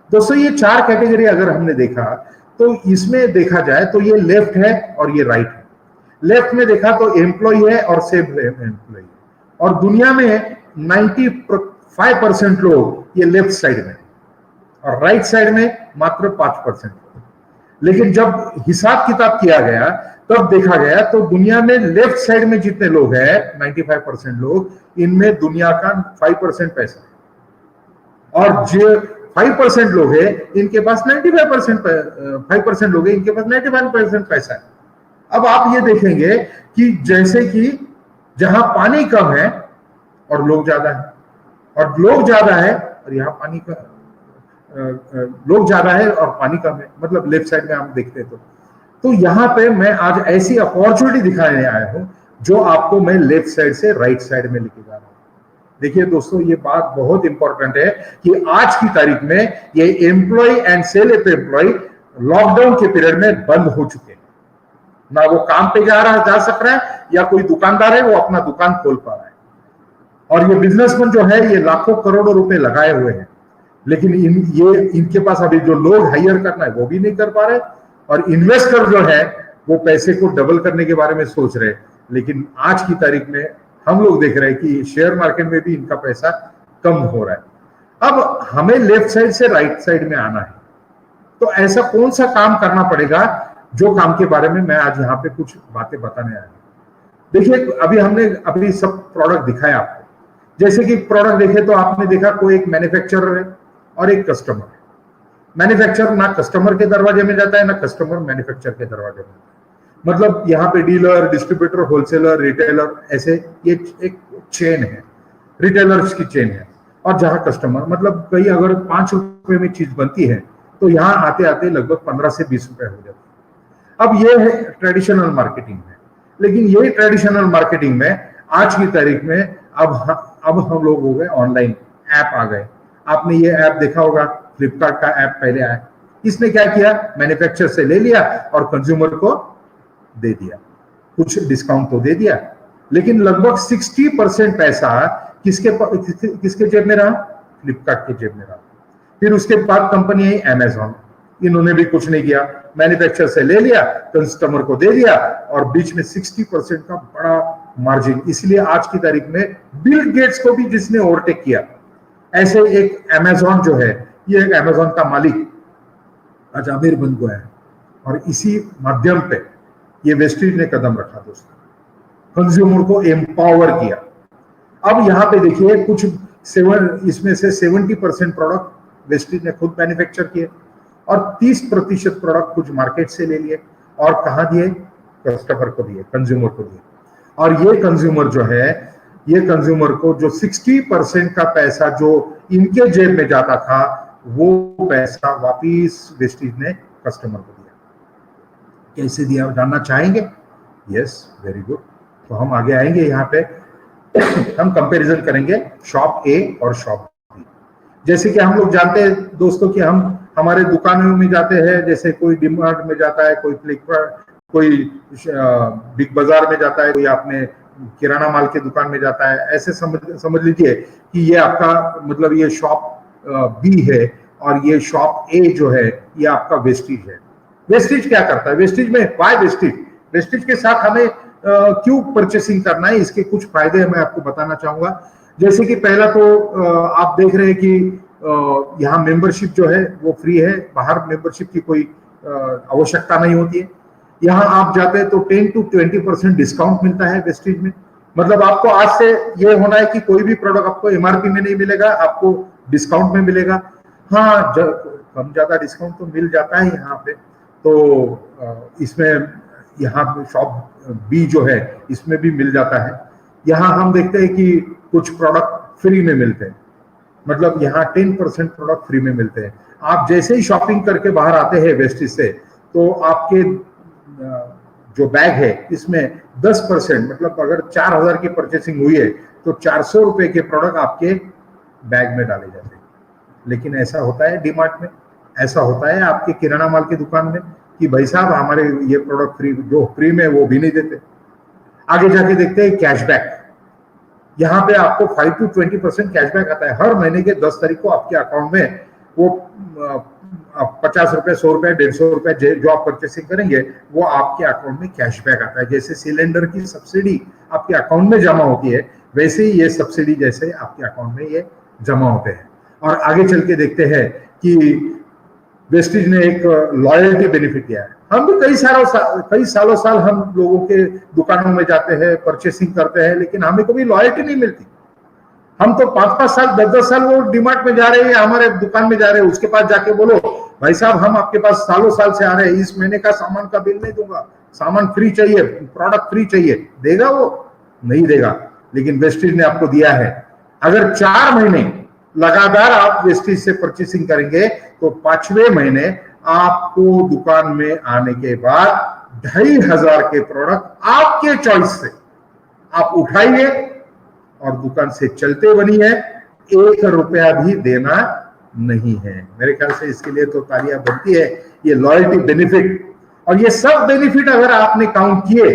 दोस्तों, ये 4 कैटेगरी अगर हमने देखा तो इसमें देखा जाए तो ये लेफ्ट है और ये राइट है। लेफ्ट में देखा तो एम्प्लॉय है और सेल्फ एम्प्लॉय है, और दुनिया में 95% लोग ये लेफ्ट साइड में, और राइट साइड में मात्र 5%। लेकिन जब हिसाब किताब किया गया तब देखा गया तो दुनिया में लेफ्ट साइड में जितने लोग हैं 95% लोग, इनमें दुनिया का 5% पैसा है, और जो 5% लोग हैं इनके पास 5% लोग हैं इनके पास 95% पैसा है। अब आप ये देखेंगे कि जैसे कि जहां पानी कम है और लोग ज्यादा है, और लोग ज्यादा है और यहाँ पानी का लोग ज्यादा है और पानी कम है, मतलब लेफ्ट साइड में हम देखते हैं तो यहाँ पे मैं आज ऐसी अपॉर्चुनिटी दिखाने आया हूं जो आपको मैं लेफ्ट साइड से राइट साइड में लेके जा रहा हूं। देखिए दोस्तों, ये बात बहुत इंपॉर्टेंट है कि आज की तारीख में ये employ and self employ lockdown के पीरियड में बंद हो चुके हैं। ना वो काम पे जा सक रहा है, या कोई दुकानदार है वो अपना दुकान खोल पा रहा है, और ये बिजनेसमैन जो है ये लाखों करोड़ों रुपए लगाए हुए हैं, लेकिन इनके पास अभी जो लोग हायर करना है वो भी नहीं कर पा रहे, और इन्वेस्टर जो है वो पैसे को डबल करने के बारे में सोच रहे। लेकिन आज की तारीख में हम लोग देख रहे हैं कि शेयर मार्केट में भी इनका पैसा कम हो रहा है। अब हमें लेफ्ट साइड से राइट साइड में आना है, तो ऐसा कौन सा काम करना पड़ेगा, जो काम के बारे में मैं आज यहाँ पे कुछ बातें बताने आया हूं। देखिए, हमने सब प्रोडक्ट दिखाया आपको। जैसे कि प्रोडक्ट देखे तो आपने देखा कोई एक मैन्युफैक्चरर है और एक कस्टमर है। मैन्युफैक्चरर ना कस्टमर के दरवाजे में जाता है, ना कस्टमर मैन्युफैक्चरर के दरवाजे में। मतलब यहाँ पे डीलर, डिस्ट्रीब्यूटर, होलसेलर, रिटेलर, ऐसे ये एक चेन है, रिटेलर्स की चेन है। और जहां कस्टमर, मतलब कहीं अगर 5 रुपए में चीज बनती है तो यहाँ आते आते लगभग 15 से 20 रुपए हो जाते हैं। अब ये है ट्रेडिशनल मार्केटिंग में। लेकिन यही ट्रेडिशनल मार्केटिंग में आज की तारीख में अब हम लोग हो गए ऑनलाइन, ऐप आ गए। आपने ये ऐप देखा होगा, फ्लिपकार्ट का ऐप पहले आया। इसने क्या किया, मैन्युफैक्चरर से ले लिया और कंज्यूमर को दे दिया, कुछ डिस्काउंट तो दे दिया, लेकिन लगभग 60% पैसा किसके जेब में रहा, फ्लिपकार्ट के जेब में रहा। फिर उसके बाद कंपनी है अमेज़न, इन्होंने भी कुछ नहीं किया, मैन्युफैक्चरर से ले लिया, कस्टमर को दे दिया, और बीच में 60% का बड़ा मार्जिन। इसलिए आज की तारीख में बिल गेट्स को भी जिसने ओवरटेक किया, ऐसे एक अमेजॉन जो है, ये एक अमेजॉन का मालिक आज अमीर बन गया है और इसी माध्यम पे ये वेस्टेज ने कदम रखा दोस्तों, कंज्यूमर को एम्पावर किया। अब यहाँ पे देखिए कुछ इसमें से 70% प्रोडक्ट वेस्टेज ने खुद मैन्युफैक्चर किए और 30% प्रोडक्ट कुछ मार्केट से ले लिए और कहाँ दिए, कस्टमर को दिए, कंज्यूमर को दिए। और ये कंज्यूमर जो है, ये कंज्यूमर को जो 60% का पैसा जो इनके जेब में जाता था वो पैसा वापिस वेस्टेज ने कस्टमर को दिया। कैसे दिया जानना चाहेंगे? Yes, very good. तो हम आगे आएंगे, यहाँ पे हम कंपैरिजन करेंगे शॉप ए और शॉप बी। जैसे कि हम लोग जानते हैं दोस्तों कि हम हमारे दुकानों में जाते हैं, जैसे कोई डीमार्ट में जाता है, कोई फ्लिपकार्ट, कोई बिग बाजार में जाता है, कोई आपने किराना माल की दुकान में जाता है। ऐसे समझ लीजिए कि ये आपका मतलब ये शॉप बी है और ये शॉप ए जो है ये आपका वेस्टेज है। वेस्टेज क्या करता है? वेस्टेज में वाई वेस्टेज, वेस्टेज के साथ हमें क्यों परचेसिंग करना है, इसके कुछ फायदे मैं आपको बताना चाहूंगा। जैसे कि पहला तो आप देख रहे हैं कि यहाँ मेंबरशिप जो है वो फ्री है, बाहर मेंबरशिप की कोई आवश्यकता नहीं होती है। यहाँ आप जाते हैं तो 10 to 20% डिस्काउंट मिलता है वेस्टेज में। मतलब आपको आज से ये होना है कि कोई भी प्रोडक्ट आपको एमआरपी में नहीं मिलेगा, आपको डिस्काउंट में मिलेगा। हाँ, कम ज्यादा डिस्काउंट तो मिल जाता है यहाँ पे। तो इसमें यहाँ शॉप बी जो है इसमें भी मिल जाता है। यहाँ हम देखते हैं कि कुछ प्रोडक्ट फ्री में मिलते हैं, मतलब यहाँ 10% प्रोडक्ट फ्री में मिलते हैं। आप जैसे ही शॉपिंग करके बाहर आते हैं वेस्टेज से, तो आपके जो बैग है इसमें 10%, मतलब अगर 4000 की परचेसिंग हुई है तो 400 रुपए के प्रोडक्ट आपके बैग में डाले जाते हैं। लेकिन ऐसा होता है डीमार्ट में, ऐसा होता है आपके किराना माल की दुकान में कि भाई साहब हमारे ये प्रोडक्ट फ्री, जो फ्री में वो भी नहीं देते। आगे जाके देखते हैं कैशबैक। यहाँ पे आपको 5 to 20% कैशबैक आता है। हर महीने के 10 तारीख को आपके अकाउंट में वो 50 रुपए, 100 रुपए, 150 रुपए जो आप परचेसिंग करेंगे वो आपके अकाउंट में कैशबैक आता है। जैसे सिलेंडर की सब्सिडी आपके अकाउंट में जमा होती है, वैसे ही ये सब्सिडी जैसे आपके अकाउंट में ये जमा होते हैं। और आगे चल के देखते हैं कि वेस्टेज ने एक लॉयल्टी बेनिफिट दिया है। हम भी कई सालों साल हम लोगों के दुकानों में जाते हैं, परचेसिंग करते हैं, लेकिन हमें कभी लॉयल्टी नहीं मिलती। हम तो 5-5 साल, 10-10 साल वो डीमार्ट में जा रहे हैं, हमारे दुकान में जा रहे हैं, उसके पास जाके बोलो भाई साहब हम आपके पास सालों साल से आ रहे हैं, इस महीने का सामान का बिल नहीं दूंगा, सामान फ्री चाहिए, प्रोडक्ट फ्री चाहिए, देगा वो? नहीं देगा। लेकिन वेस्टेज ने आपको दिया है। अगर 4 महीने लगातार आप वेस्टेज से परचेसिंग करेंगे तो 5वें महीने आपको दुकान में आने के बाद 2500 के प्रोडक्ट आपके चॉइस से आप उठाइए और दुकान से चलते बनिए। 1 रुपया भी देना नहीं है। मेरे ख्याल से इसके लिए तो तालियां बनती है। ये लॉयल्टी बेनिफिट और ये सब बेनिफिट अगर आपने काउंट किए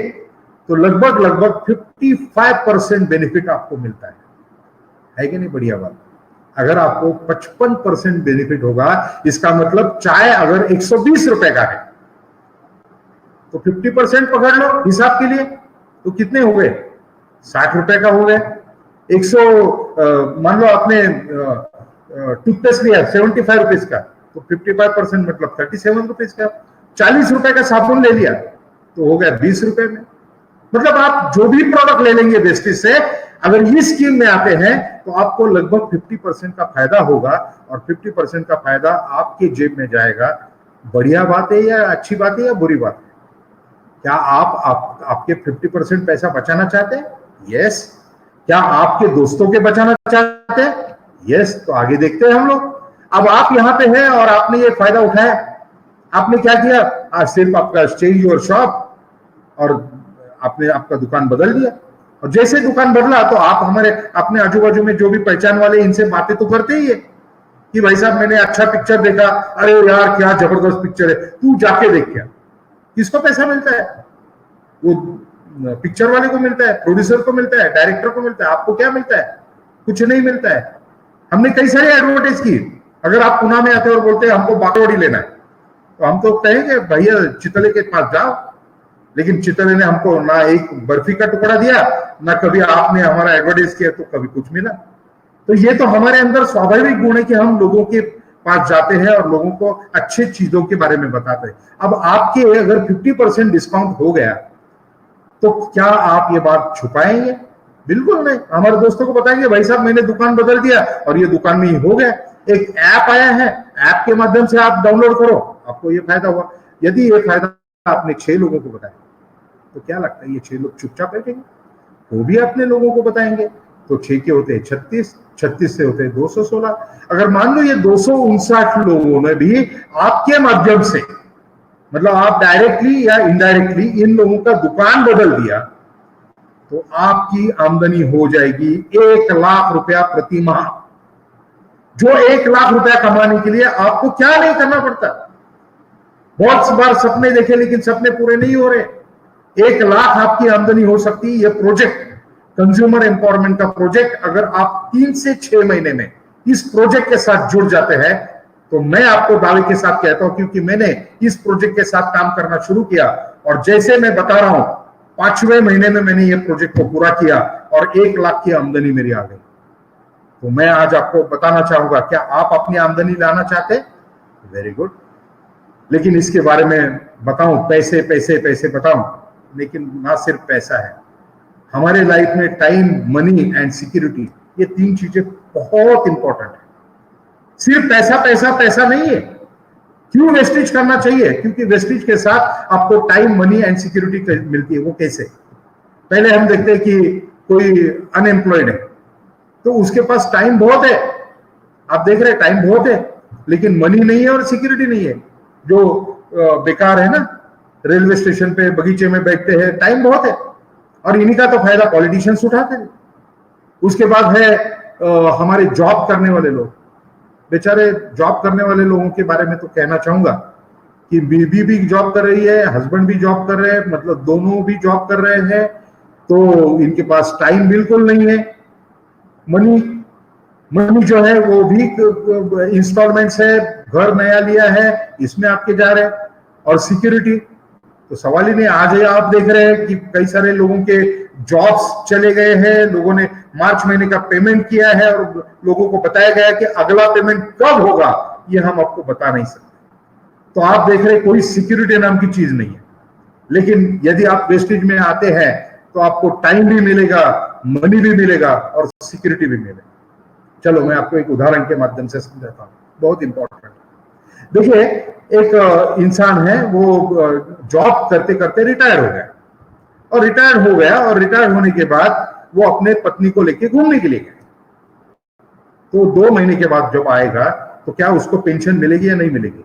तो लगभग 55% बेनिफिट आपको मिलता है कि नहीं? बढ़िया बात। अगर आपको 55% बेनिफिट होगा, इसका मतलब चाय अगर 120 रुपए का है तो 50% पकड़ लो हिसाब के लिए, तो कितने हो गए? 60 रुपए का हो गए। 100 मान लो आपने टूथपेस्ट लिया 75 रुपीज का, तो 55% मतलब 37 रुपीज का। 40 रुपए का साबुन ले लिया तो हो गया 20 रुपए में। मतलब आप जो भी प्रोडक्ट ले लेंगे वेस्टेज से, अगर ये स्कीम में आते हैं तो आपको लगभग 50% का फायदा होगा और 50% का फायदा आपके जेब में जाएगा। बढ़िया बात है या अच्छी बात है या बुरी बात है? क्या आपके 50% पैसा बचाना चाहते हैं? यस। क्या आपके दोस्तों के बचाना चाहते हैं? यस। तो आगे देखते हैं हम लोग। अब आप यहाँ पे हैं और आपने ये फायदा उठाया। आपने क्या किया? आज सिर्फ आपका चेंज योर शॉप और आपने आपका दुकान बदल दिया। और जैसे दुकान बदला तो आप हमारे अपने आजू बाजू में जो भी पहचान वाले इनसे बातें तो करते ही है कि भाई साहब मैंने अच्छा पिक्चर देखा, अरे यार क्या जबरदस्त पिक्चर है, तू जाके देख। क्या किसको पैसा मिलता है? वो पिक्चर वाले को मिलता है, प्रोड्यूसर को मिलता है, डायरेक्टर को मिलता है। आपको क्या मिलता है? कुछ नहीं मिलता है। हमने कई सारी एडवर्टाइज की। अगर आप पुणे में आते और बोलते हैं हमको बाकरवड़ी लेना है, तो हम तो कहेंगे भैया चितले के पास जाओ। लेकिन चितले ने हमको ना एक बर्फी का टुकड़ा दिया, ना कभी आपने हमारा एडवर्टाइज किया तो कभी कुछ मिला। तो ये तो हमारे अंदर स्वाभाविक गुण है कि हम लोगों के पास जाते हैं और लोगों को अच्छे चीजों के बारे में बताते हैं। अब आपके अगर 50% डिस्काउंट हो गया तो क्या आप ये बात छुपाएंगे? बिल्कुल नहीं। हमारे दोस्तों को बताएंगे भाई साहब मैंने दुकान बदल दिया और ये दुकान में ही हो गया। एक ऐप आया है, ऐप के माध्यम से आप डाउनलोड करो, आपको ये फायदा हुआ। यदि ये फायदा आपने 6 लोगों को बताया तो क्या लगता है ये 6 लोग चुपचाप बैठेंगे? वो भी अपने लोगों को बताएंगे। तो 6 के होते हैं 36, 36 से होते हैं 216। अगर मान लो ये 259 लोगों ने भी आपके माध्यम से, मतलब आप डायरेक्टली या इनडायरेक्टली इन लोगों का दुकान बदल दिया, तो आपकी आमदनी हो जाएगी 1 लाख रुपया प्रति माह। जो 1 लाख रुपया कमाने के लिए आपको क्या नहीं करना पड़ता। बहुत बार सपने देखे लेकिन सपने पूरे नहीं हो रहे। 1 लाख आपकी आमदनी हो सकती है। यह प्रोजेक्ट, कंज्यूमर एम्पावरमेंट का प्रोजेक्ट, अगर आप 3 से 6 महीने में इस प्रोजेक्ट के साथ जुड़ जाते हैं तो मैं आपको दावे के साथ कहता हूं, क्योंकि मैंने इस प्रोजेक्ट के साथ काम करना शुरू किया और जैसे मैं बता रहा हूं 5वें महीने में मैंने ये प्रोजेक्ट को पूरा किया और 1 लाख की आमदनी मेरी आ गई। तो मैं आज आपको बताना चाहूंगा, क्या आप अपनी आमदनी लाना चाहते हैं? Very good. लेकिन इसके बारे में बताऊं, पैसे पैसे पैसे बताऊं, लेकिन ना सिर्फ पैसा है, हमारे लाइफ में टाइम, मनी एंड सिक्योरिटी, ये 3 चीजें बहुत इंपॉर्टेंट है। सिर्फ पैसा पैसा पैसा नहीं है। क्यों वेस्टेज करना चाहिए? क्योंकि वेस्टेज के साथ आपको टाइम, मनी एंड सिक्योरिटी मिलती है। वो कैसे? पहले हम देखते हैं कि कोई अनएम्प्लॉयड है तो उसके पास टाइम बहुत है, आप देख रहे हैं टाइम बहुत है, लेकिन मनी नहीं है और सिक्योरिटी नहीं है। जो बेकार है ना, रेलवे स्टेशन पे बगीचे में बैठते हैं, टाइम बहुत है और इन्हीं का तो फायदा पॉलिटिशियंस उठाते हैं। उसके बाद है हमारे जॉब करने वाले लोग। बेचारे जॉब करने वाले लोगों के बारे में तो कहना चाहूंगा कि बीवी भी जॉब कर रही है, हस्बैंड भी जॉब कर रहे हैं, मतलब दोनों भी जॉब कर रहे हैं, तो इनके पास टाइम बिल्कुल नहीं है। मनी जो है वो भी इंस्टॉलमेंट्स है, घर नया लिया है इसमें आपके जा रहे हैं, और सिक्योरिटी तो सवाल ही नहीं। आज आप देख रहे हैं कि कई सारे लोगों के जॉब्स चले गए हैं, लोगों ने मार्च महीने का पेमेंट किया है और लोगों को बताया गया कि अगला पेमेंट कब होगा ये हम आपको बता नहीं सकते। तो आप देख रहे हैं कोई सिक्योरिटी नाम की चीज नहीं है। लेकिन यदि आप वेस्टेज में आते हैं तो आपको टाइम भी मिलेगा, मनी भी मिलेगा और सिक्योरिटी भी मिलेगा। चलो मैं आपको एक उदाहरण के माध्यम से समझाता हूँ, बहुत इंपॉर्टेंट। देखिए, एक इंसान है, वो जॉब करते करते रिटायर हो गया और रिटायर होने के बाद वो अपने पत्नी को लेके घूमने के लिए गए। तो 2 महीने के बाद जब आएगा तो क्या उसको पेंशन मिलेगी या नहीं मिलेगी?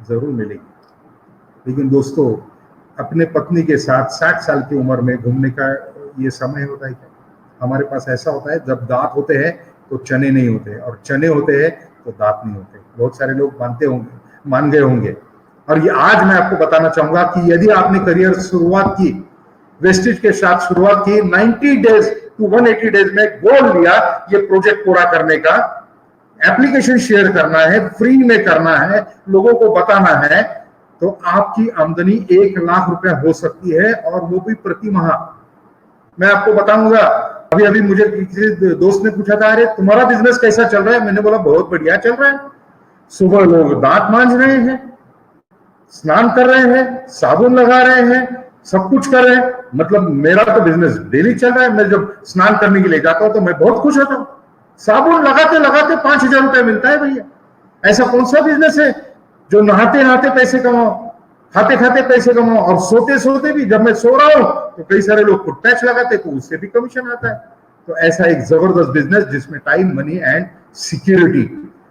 जरूर मिलेगी। लेकिन दोस्तों, अपने पत्नी के साथ 60 साल की उम्र में घूमने का ये समय होता है क्या? हमारे पास ऐसा होता है, जब दांत होते हैं तो चने नहीं होते और चने होते हैं तो दांत नहीं होते। बहुत सारे लोग मान गए होंगे। और ये आज मैं आपको बताना चाहूंगा कि यदि आपने करियर शुरुआत की, वेस्टेज के साथ शुरुआत की, 90 डेज टू 180 डेज में गोल लिया ये प्रोजेक्ट पूरा करने का, एप्लीकेशन शेयर करना है, फ्री में करना है, लोगों को बताना है, तो आपकी आमदनी 1 लाख रुपया हो सकती है, और वो भी प्रति माह। मैं आपको बताऊंगा, अभी मुझे किसी दोस्त ने पूछा था, अरे तुम्हारा बिजनेस कैसा चल रहा है? मैंने बोला बहुत बढ़िया चल रहा है। सुबह लोग दांत मांज रहे हैं, स्नान कर रहे हैं, साबुन लगा रहे हैं, सब कुछ कर रहे हैं। मतलब मेरा तो बिजनेस डेली चल रहा है। मैं जब स्नान करने के लिए जाता हूं तो मैं बहुत खुश होता हूं। साबुन लगाते लगाते 5,000 रुपया मिलता है भैया। ऐसा कौन सा बिजनेस है जो नहाते नहाते पैसे कमाओ, खाते खाते पैसे कमाओ, और सोते सोते भी, जब मैं सो रहा हूं तो कई सारे लोग फुट पैच लगाते तो उससे भी कमीशन आता है। तो ऐसा एक जबरदस्त बिजनेस जिसमें टाइम, मनी एंड सिक्योरिटी।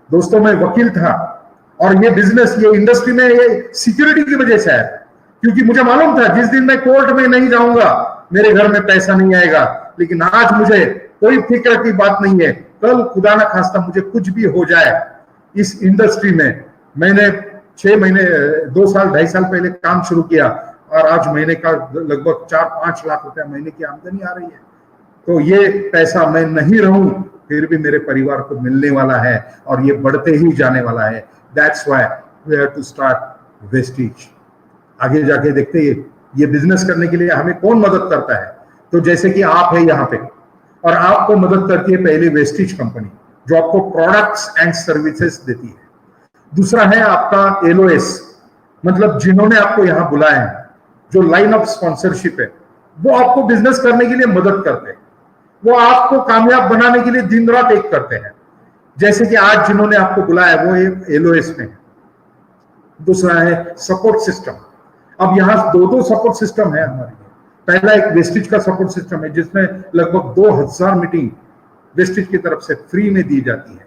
दोस्तों, मैं वकील था और ये बिजनेस, ये इंडस्ट्री में ये सिक्योरिटी की वजह से है, क्योंकि मुझे मालूम था जिस दिन मैं कोर्ट में नहीं जाऊंगा मेरे घर में पैसा नहीं आएगा। लेकिन आज मुझे कोई फिक्र की बात नहीं है, कल खुदा ना खास्ता मुझे कुछ भी हो जाए, इस इंडस्ट्री में मैंने 6 महीने, 2 साल 2.5 साल पहले काम शुरू किया और आज महीने का लगभग 4-5 लाख रुपया महीने की आमदनी आ रही है। तो ये पैसा मैं नहीं रहूं फिर भी मेरे परिवार को मिलने वाला है और ये बढ़ते ही जाने वाला है। That's why we have to start wastage. आगे जाके देखते हैं ये बिजनेस करने के लिए हमें कौन मदद करता है। तो जैसे कि आप है यहाँ पे, और आपको मदद करती है पहली वेस्टिज कंपनी, जो आपको प्रोडक्ट्स एंड सर्विसेज देती है। दूसरा है आपका एलओएस, मतलब जिन्होंने आपको यहां बुलाया है, जो लाइन ऑफ स्पॉन्सरशिप है, वो आपको बिजनेस करने के लिए मदद करते हैं, वो आपको कामयाब बनाने के लिए दिन रात एक करते हैं। जैसे कि आज जिन्होंने आपको बुलाया वो एलओएस में है। दूसरा है सपोर्ट सिस्टम। अब यहाँ दो सपोर्ट सिस्टम है हमारे। पहला एक वेस्टिज का सपोर्ट सिस्टम है जिसमें लगभग 2000 मीटिंग वेस्टिज की तरफ से फ्री में दी जाती है।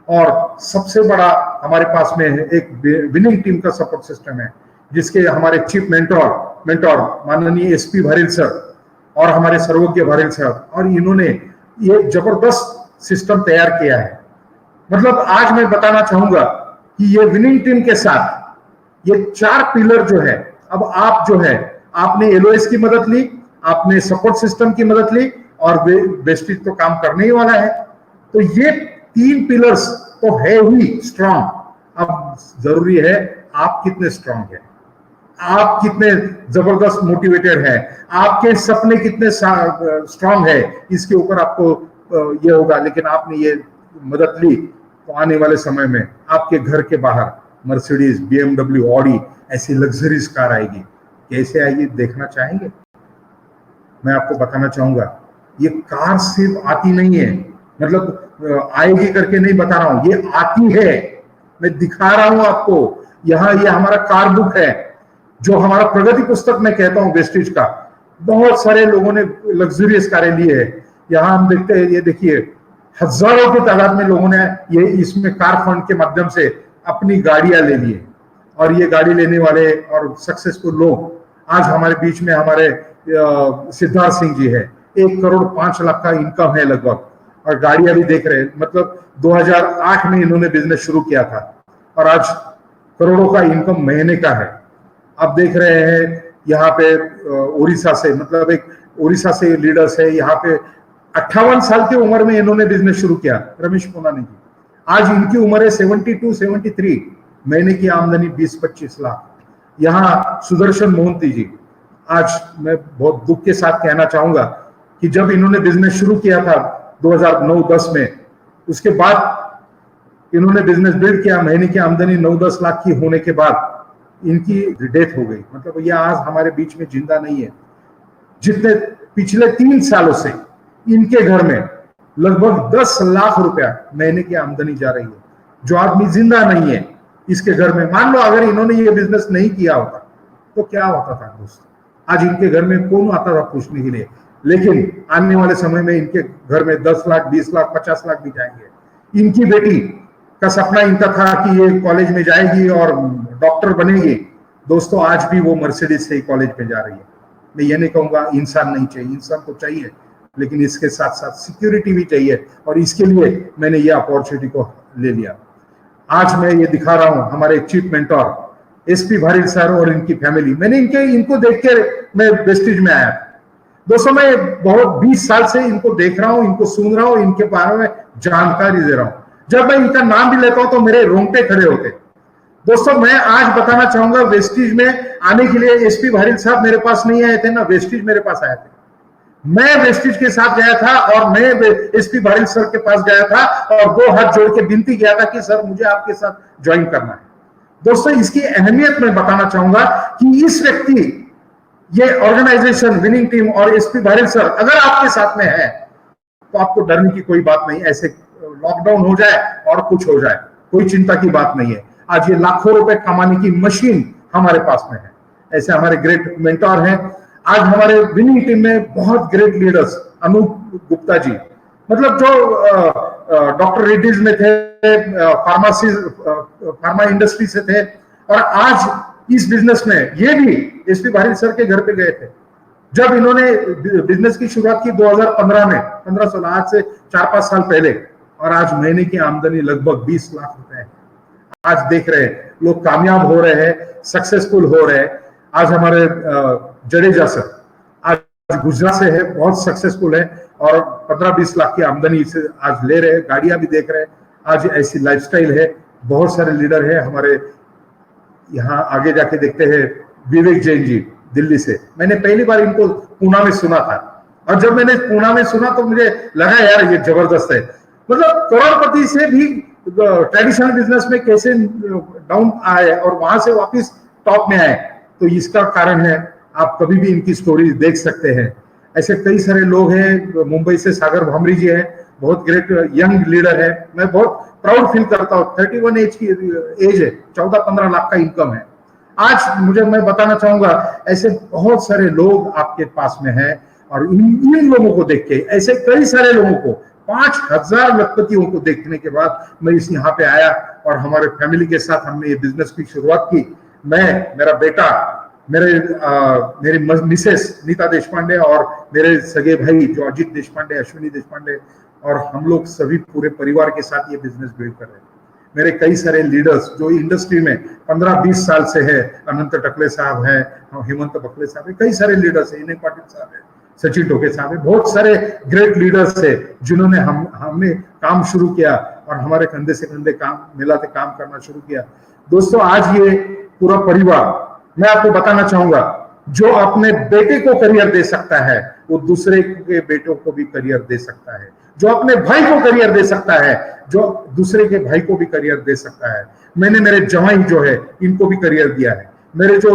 और सबसे बड़ा हमारे पास में एक विनिंग टीम का सपोर्ट सिस्टम है, जिसके हमारे चीफ मेंटोर माननीय एसपी भारिल सर और हमारे सर्वज्ञ भारिल सर, और इन्होंने ये जबरदस्त सिस्टम तैयार किया है। मतलब आज मैं बताना चाहूंगा कि ये विनिंग टीम के साथ ये 4 पिलर जो है, अब आप जो है आपने एलओएस की मदद ली, आपने सपोर्ट सिस्टम की मदद ली, और वेस्टिज तो काम करने ही वाला है। तो ये 3 पिलर्स तो है ही स्ट्रांग। अब जरूरी है आप कितने स्ट्रांग है, आप कितने जबरदस्त मोटिवेटेड है, आपके सपने कितने स्ट्रांग है, इसके ऊपर आपको ये होगा। लेकिन आपने ये मदद ली तो आने वाले समय में आपके घर के बाहर मर्सिडीज, BMW, ऑडी ऐसी लग्जरीज कार आएगी। कैसे आएगी देखना चाहेंगे? मैं आपको बताना चाहूंगा, ये कार सिर्फ आती नहीं है, मतलब आएगी करके नहीं बता रहा हूं, ये आती है। मैं दिखा रहा हूं आपको। यहाँ ये हमारा कार बुक है, जो हमारा प्रगति पुस्तक में कहता हूं वेस्टिज का। बहुत सारे लोगों ने लग्जरियस कारें ली है। यहाँ हम देखते हैं, ये देखिए हजारों की तादाद में लोगों ने ये इसमें कार फंड के माध्यम से अपनी गाड़ियां ले ली है। और ये गाड़ी लेने वाले और सक्सेसफुल लोग आज हमारे बीच में हमारे सिद्धार्थ सिंह जी है। 1 करोड़ 5 लाख का इनकम है लगभग, और गाड़ियां भी देख रहे हैं। मतलब 2008 में इन्होंने बिजनेस शुरू किया था और आज करोड़ों का इनकम महीने का है। आप देख रहे हैं यहाँ पे उड़ीसा से, मतलब एक उड़ीसा से लीडर्स है यहाँ पे। 58 साल की उम्र में इन्होंने बिजनेस शुरू किया, रमेश पुनानी जी। आज इनकी उम्र है 72-73, महीने की आमदनी 20-25 लाख। यहाँ सुदर्शन मोहंती जी, आज मैं बहुत दुख के साथ कहना चाहूंगा कि जब इन्होंने बिजनेस शुरू किया था 2009-10 में, उसके बाद इन्होंने बिजनेस बिल्ड किया, महीने की आमदनी 9-10 लाख की होने के बाद इनकी डेथ हो गई। मतलब ये आज हमारे बीच में जिंदा नहीं है। जितने पिछले 3 सालों से इनके घर में लगभग 10 लाख रुपया महीने की आमदनी जा रही है। जो आदमी जिंदा नहीं है इसके घर में, मान लो अगर इन्होंने ये बिजनेस नहीं किया होता तो क्या होता था दोस्तों? आज इनके घर में कौन आता था पूछने के लिए? लेकिन आने वाले समय में इनके घर में 10 लाख, 20 लाख, 50 लाख भी जाएंगे। इनकी बेटी का सपना इनका था कि ये कॉलेज में जाएगी और डॉक्टर बनेगी। दोस्तों आज भी वो मर्सिडीज से ही कॉलेज में जा रही है। मैं ये नहीं कहूंगा इंसान नहीं चाहिए, इंसान तो चाहिए, लेकिन इसके साथ साथ सिक्योरिटी भी चाहिए, और इसके लिए मैंने ये अपॉर्चुनिटी को ले लिया। आज मैं ये दिखा रहा हूं हमारे chief mentor SP Bharill sir और इनकी फैमिली। मैंने इनको देख के मैं वेस्टिज में आया। दोस्तों मैं बहुत 20 साल से इनको देख रहा हूं, इनको सुन रहा हूं, इनके बारे में जानकारी दे रहा हूं। जब मैं इनका नाम भी लेता हूं तो मेरे रोंगटे खड़े होते। दोस्तों मैं आज बताना चाहूंगा, वेस्टिज में आने के लिए एसपी भारिल साहब मेरे पास नहीं आए थे ना, वेस्टिज मेरे पास आए थे। मैं वेस्टिज के साथ गया था और मैं एसपी भारिल सर के पास गया था और 2 हाथ जोड़ के विनती किया था कि सर मुझे आपके साथ ज्वाइन करना है। दोस्तों इसकी अहमियत मैं बताना चाहूंगा कि इस व्यक्ति, ये ऑर्गेनाइजेशन, विनिंग टीम और एसपी भारिल सर अगर आपके साथ में है तो आपको डरने की कोई बात नहीं। ऐसे लॉकडाउन हो जाए और कुछ हो जाए, कोई चिंता की बात नहीं है। आज ये लाखों रुपए कमाने की मशीन हमारे पास में है। ऐसे हमारे ग्रेट मेंटोर हैं। आज हमारे विनिंग टीम में बहुत ग्रेट लीडर्स, अनूप गुप्ता जी, मतलब जो डॉक्टर रेड्डीज में थे, फार्मा इंडस्ट्री से थे, और आज इस बिजनेस में ये भी एसपी भारिल सर के घर पे गए थे जब इन्होंने बिजनेस की शुरुआत की 2015 में, 15-16, आज से 4-5 साल पहले। और आज महीने की आमदनी लगभग 20 लाख रुपए है। आज देख रहे हैं लोग कामयाब हो रहे हैं, सक्सेसफुल हो रहे हैं। आज हमारे जडेजा सर आज गुजरात से है, बहुत सक्सेसफुल है और 15-20 लाख की आमदनी से आज ले रहे हैं, गाड़ियां भी देख रहे हैं। आज ऐसी लाइफस्टाइल है। बहुत सारे लीडर है हमारे। यहाँ आगे जाके देखते हैं विवेक जैन जी दिल्ली से। मैंने पहली बार इनको पूना में सुना था, और जब मैंने पूना में सुना तो मुझे लगा यार ये जबरदस्त है। मतलब करोड़पति से भी ट्रेडिशनल बिजनेस में कैसे डाउन आए और वहां से वापस टॉप में आए, तो इसका कारण है, आप कभी भी इनकी स्टोरी देख सकते हैं। ऐसे कई सारे लोग हैं। मुंबई से सागर भामरी जी हैं, बहुत ग्रेट यंग लीडर है। मैं बहुत प्राउड फील करता हूँ। 31 एज की एज है, 14-15 लाख का इनकम है। आज मैं बताना चाहूंगा, ऐसे बहुत सारे लोग आपके पास में हैं, और इन लोगों को देख के, ऐसे कई सारे लोगों को, 5000 लखपतियों को देखने के बाद मैं इस यहाँ पे आया और हमारे फैमिली के साथ हमने ये बिजनेस की शुरुआत की। मैं, मेरा बेटा, मेरी मिसेस नीता देशपांडे और मेरे सगे भाई जो अजित देशपांडे, अश्विनी देशपांडे, और हम लोग सभी पूरे परिवार के साथ ये बिजनेस बिल्ड कर रहे हैं। मेरे कई सारे लीडर्स जो इंडस्ट्री में 15-20 साल से है, अनंत टकले साहब हैं, हेमंत बकले साहब है, कई सारे लीडर्स है, इने पाटिल साहब है, सचिन टोके साहब है, बहुत सारे ग्रेट लीडर्स है जिन्होंने हमने काम शुरू किया और हमारे कंधे से कंधे काम मिलाते काम करना शुरू किया। दोस्तों, आज ये पूरा परिवार, मैं आपको बताना चाहूंगा, जो अपने बेटे को करियर दे सकता है वो दूसरे के बेटों को भी करियर दे सकता है। जो अपने भाई को करियर दे सकता है, जो दूसरे के भाई को भी करियर दे सकता है। मैंने मेरे जवाई जो है इनको भी करियर दिया है। मेरे जो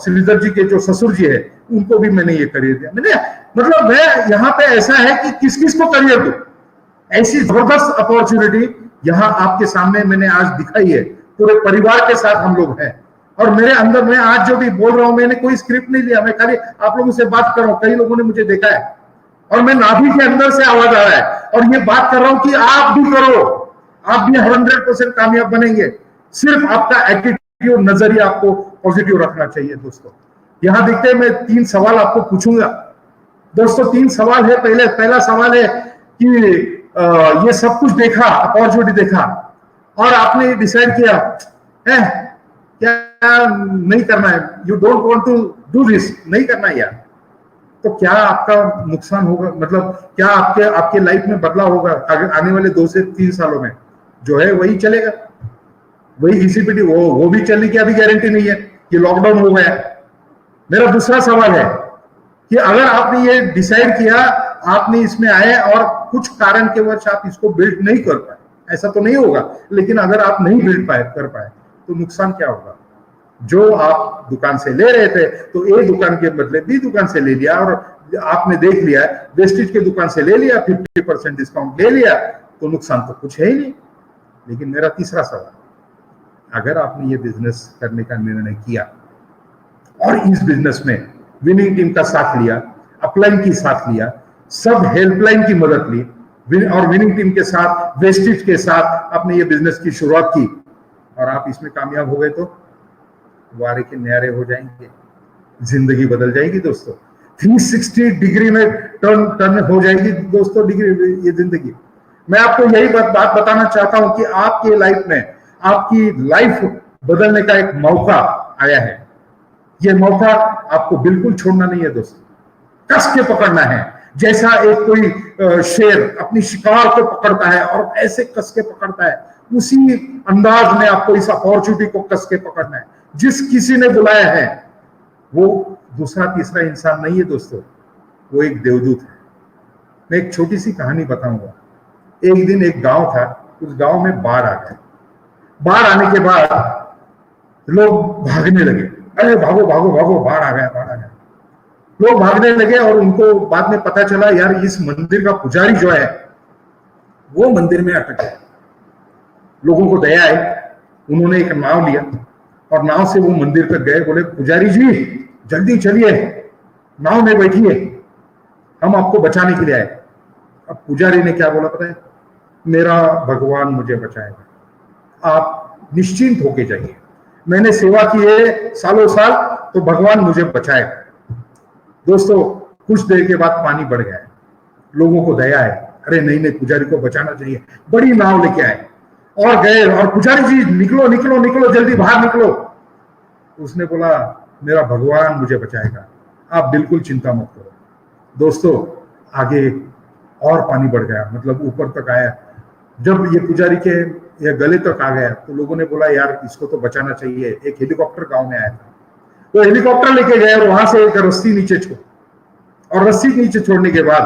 श्रीधर जी के जो ससुर जी है उनको भी मैंने ये करियर दिया। मैंने मतलब मैं यहाँ पे ऐसा है कि किस किस को करियर दूं, ऐसी जबरदस्त अपॉर्चुनिटी यहाँ आपके सामने मैंने आज दिखाई है। पूरे परिवार के साथ हम लोग हैं और मेरे अंदर, मैं आज जो भी बोल रहा हूं, मैंने कोई स्क्रिप्ट नहीं लिया, मैं खाली आप लोगों से बात कर रहा हूं। कई लोगों ने मुझे देखा है और मैं नाभि के अंदर से आवाज आ रहा है और ये बात कर रहा हूं कि आप भी करो, आप भी 100% कामयाब बनेंगे। सिर्फ आपका एटीट्यूड, नजरिया आपको पॉजिटिव रखना चाहिए। दोस्तों, यहां देखते हैं, मैं 3 सवाल आपको पूछूंगा। दोस्तों, 3 सवाल है। पहला सवाल है कि ये सब कुछ देखा, अपॉर्चुनिटी देखा और आपने डिसाइड किया क्या नहीं करना है, you don't want to do this, नहीं करना यार, तो क्या आपका नुकसान होगा? मतलब क्या आपके लाइफ में बदलाव होगा? अगर आने वाले 2 से 3 सालों में जो है वही चलेगा, वही ईसीपीटी, वो भी चलने की अभी गारंटी नहीं है कि लॉकडाउन हो गया। मेरा दूसरा सवाल है कि अगर आपने ये डिसाइड किया, आपने इसमें आए और कुछ कारण के वजह आप इसको बिल्ड नहीं कर पाए, ऐसा तो नहीं होगा, लेकिन अगर आप नहीं बिल्ड कर पाए तो नुकसान क्या होगा? जो आप दुकान से ले रहे थे तो ए दुकान के बदले बी दुकान से ले लिया और आपने देख लिया वेस्टेज के दुकान से ले लिया, 50% डिस्काउंट ले लिया, तो नुकसान तो कुछ है ही नहीं। लेकिन मेरा तीसरा सवाल, अगर आपने ये बिजनेस करने का निर्णय किया और इस बिजनेस में विनिंग टीम का साथ लिया, अपलाइन की साथ लिया, सब हेल्पलाइन की मदद ली और विनिंग टीम के साथ, वेस्टेज के साथ आपने ये बिजनेस की शुरुआत की और आप इसमें कामयाब हो गए, तो वारे के न्यारे हो जाएंगे, जिंदगी बदल जाएगी दोस्तों। 360 डिग्री में टर्न हो जाएगी दोस्तों ये जिंदगी। मैं आपको यही बात बताना चाहता हूं कि आपके लाइफ में, आपकी लाइफ बदलने का एक मौका आया है। ये मौका आपको बिल्कुल छोड़ना नहीं है दोस्तों, कस के पकड़ना है। जैसा एक कोई शेर अपनी शिकार को पकड़ता है और ऐसे कस के पकड़ता है, उसी अंदाज में आपको इस अपॉर्चुनिटी को कस के पकड़ना है। जिस किसी ने बुलाया है वो दूसरा तीसरा इंसान नहीं है दोस्तों, वो एक देवदूत है। मैं एक छोटी सी कहानी बताऊंगा। एक दिन एक गांव था, उस गांव में बाढ़ आ गया। बाढ़ आने के बाद लोग भागने लगे, अरे भागो भागो भागो, बाढ़ आ गया, बाढ़ आ गया। लोग भागने लगे और उनको बाद में पता चला यार इस मंदिर का पुजारी जो है वो मंदिर में अटक गया। लोगों को दया आई, उन्होंने एक नाव लिया और नाव से वो मंदिर तक गए। बोले पुजारी जी जल्दी चलिए, नाव में बैठिए, हम आपको बचाने के लिए आए। अब पुजारी ने क्या बोला पता है? मेरा भगवान मुझे बचाएगा, आप निश्चिंत होके जाइए, मैंने सेवा की है सालों साल, तो भगवान मुझे बचाएगा। दोस्तों, कुछ देर के बाद पानी बढ़ गया, लोगों को दया है, अरे नहीं नहीं पुजारी को बचाना चाहिए, बड़ी नाव लेके आए और गए और पुजारी जी निकलो निकलो निकलो, जल्दी बाहर निकलो। उसने बोला मेरा भगवान मुझे बचाएगा, आप बिल्कुल चिंता मत करो। दोस्तों, आगे और पानी बढ़ गया, मतलब ऊपर तक आया। जब ये पुजारी के ये गले तक आ गया तो लोगों ने बोला यार इसको तो बचाना चाहिए। एक हेलीकॉप्टर गांव में आया था, तो हेलीकॉप्टर लेके गए और वहां से एक रस्सी नीचे छोड़, और रस्सी नीचे छोड़ने के बाद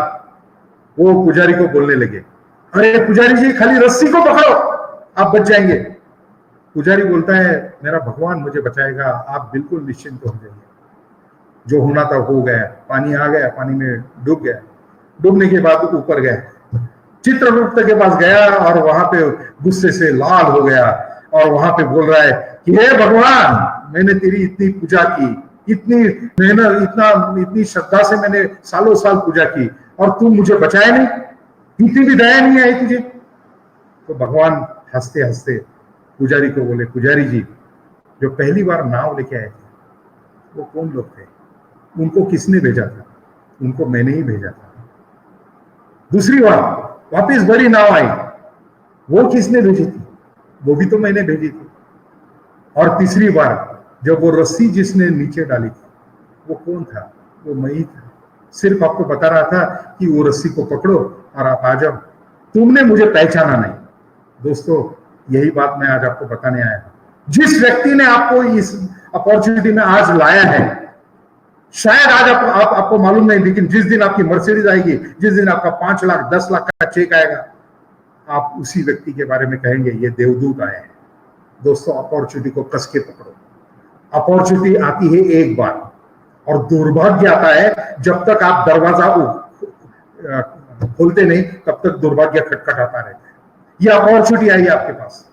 वो पुजारी को बोलने लगे, अरे पुजारी जी खाली रस्सी को पकड़ो, आप बच जाएंगे। पुजारी बोलता है, मेरा भगवान मुझे बचाएगा, आप बिल्कुल निश्चिंत हो जाइए। जो होना था हो गया, पानी आ गया, पानी में डूब गया। डूबने के बाद ऊपर गया, चित्रगुप्त के पास गया और वहां पे गुस्से से लाल हो गया और वहां पे बोल रहा है कि हे भगवान, मैंने तेरी इतनी पूजा की, इतनी मेहनत, इतनी श्रद्धा से मैंने सालों साल पूजा की और तू मुझे बचाया नहीं, इतनी भी दया नहीं आई तुझे। तो भगवान हंसते हंसते पुजारी को बोले, पुजारी जी जो पहली बार नाव लेके आए थे वो कौन लोग थे? उनको किसने भेजा था? उनको मैंने ही भेजा था। दूसरी बार वापिस बड़ी नाव आई, वो किसने भेजी थी? वो भी तो मैंने भेजी थी। और तीसरी बार जब वो रस्सी जिसने नीचे डाली थी वो कौन था? वो मैं ही था। सिर्फ आपको बता रहा था कि वो रस्सी को पकड़ो और आप आ जाओ, तुमने मुझे पहचाना नहीं। दोस्तों यही बात मैं आज आपको बताने आया हूं। जिस व्यक्ति ने आपको इस अपॉर्चुनिटी में आज लाया है, शायद आज आपको मालूम नहीं, लेकिन जिस दिन आपकी मर्सिडीज आएगी, जिस दिन आपका 5 लाख 10 लाख का चेक आएगा, आप उसी व्यक्ति के बारे में कहेंगे ये देवदूत आए हैं। दोस्तों अपॉर्चुनिटी को कस के पकड़ो। अपॉर्चुनिटी आती है एक बार और दुर्भाग्य आता है जब तक आप दरवाजा खोलते नहीं तब तक दुर्भाग्य खटखटाता रहता है। ये अपॉर्चुनिटी आई है आपके पास।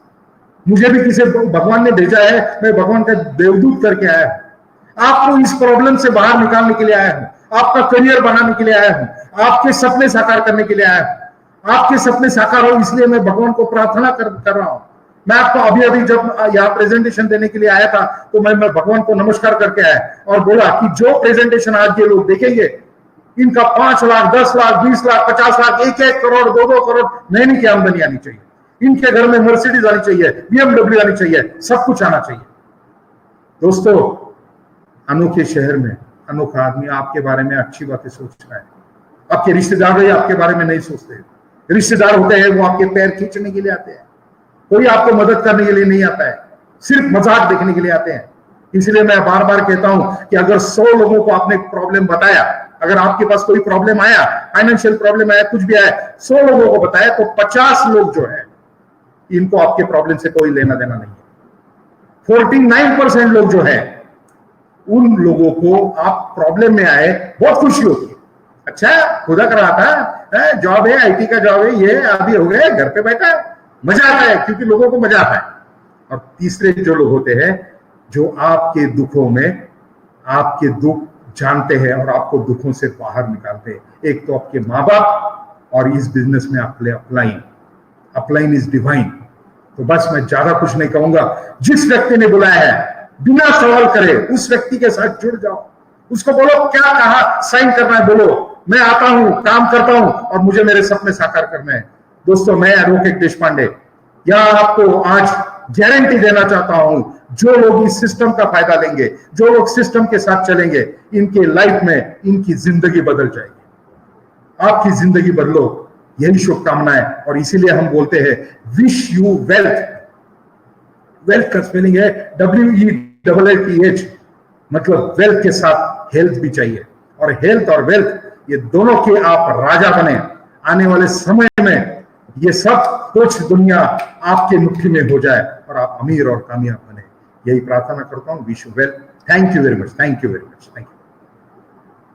मुझे भी किसी भगवान ने भेजा है, मैं भगवान का देवदूत करके आया हूं। आपको इस प्रॉब्लम से बाहर निकालने के लिए आया हूं, आपका करियर बनाने के लिए आया हूं, आपके सपने साकार करने के लिए आया हूं। आपके सपने साकार हो इसलिए मैं भगवान को प्रार्थना कर रहा हूं। मैं आपको अभी जब यहाँ प्रेजेंटेशन देने के लिए आया था तो मैं भगवान को नमस्कार करके आया और बोला कि जो प्रेजेंटेशन आज ये लोग देखेंगे, इनका 5 लाख 10 लाख 20 लाख 50 लाख 1-1 करोड़ 2-2 करोड़ नई की आमदनी आनी चाहिए। इनके घर में मर्सिडीज आनी चाहिए, BMW आनी चाहिए, सब कुछ आना चाहिए। दोस्तों अनोखे शहर में अनोखा आदमी आपके बारे में अच्छी बातें सोच रहा है। आपके रिश्तेदार भी आपके बारे में नहीं सोचते। रिश्तेदार होते हैं वो आपके पैर खींचने के लिए आते हैं, कोई आपको मदद करने के लिए नहीं आता है, सिर्फ मजाक देखने के लिए आते हैं। इसलिए मैं बार बार कहता हूं कि अगर 100 लोगों को आपने प्रॉब्लम बताया, अगर आपके पास कोई प्रॉब्लम आया, फाइनेंशियल प्रॉब्लम आया, कुछ भी आया, 100 लोगों को बताया तो 50 लोग जो है इनको आपके प्रॉब्लम से कोई लेना देना नहीं है। 49% लोग जो है उन लोगों को आप प्रॉब्लम में आए बहुत खुशी होती है। अच्छा खुदा कर रहा था, जॉब है, IT का जॉब है, ये अभी हो गया, घर पे बैठा, मजा आता है क्योंकि लोगों को मजा आता है। और तीसरे जो लोग होते हैं जो आपके दुखों में आपके दुख जानते हैं और आपको दुखों से बाहर निकालते हैं। एक तो आपके माँ बाप और इस बिजनेस में अपलाइन इज डिवाइन। तो बस मैं ज्यादा कुछ नहीं कहूंगा। जिस व्यक्ति ने बुलाया है बिना सवाल करे उस व्यक्ति के साथ जुड़ जाओ, उसको बोलो क्या कहा साइन करना है, बोलो मैं आता हूं, काम करता हूं और मुझे मेरे सपने साकार करने हैं। दोस्तों मैं एडवोकेट देशपांडे यहां आपको आज गारंटी देना चाहता हूं, जो लोग इस सिस्टम का फायदा लेंगे, जो लोग सिस्टम के साथ चलेंगे, इनके लाइफ में इनकी जिंदगी बदल जाएगी। आपकी जिंदगी बदलो, यही शुभकामनाएं। और इसीलिए हम बोलते हैं विश यू वेल्थ। वेल्थ का स्पेलिंग है WELLTH, मतलब वेल्थ के साथ हेल्थ भी चाहिए। और हेल्थ और वेल्थ ये दोनों के आप राजा बने। आने वाले समय में ये सब कुछ दुनिया आपके मुट्ठी में हो जाए और आप अमीर और कामयाब बने, यही प्रार्थना करता हूं। Wish you well. Thank you very much, thank you very much,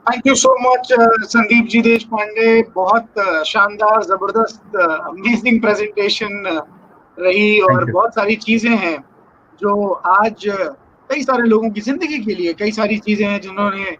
thank you so much Sandeep ji Deshpande. बहुत शानदार, जबरदस्त, अमेजिंग प्रेजेंटेशन रही और बहुत सारी चीजें हैं जो आज कई सारे लोगों की जिंदगी के लिए, कई सारी चीजें हैं जिन्होंने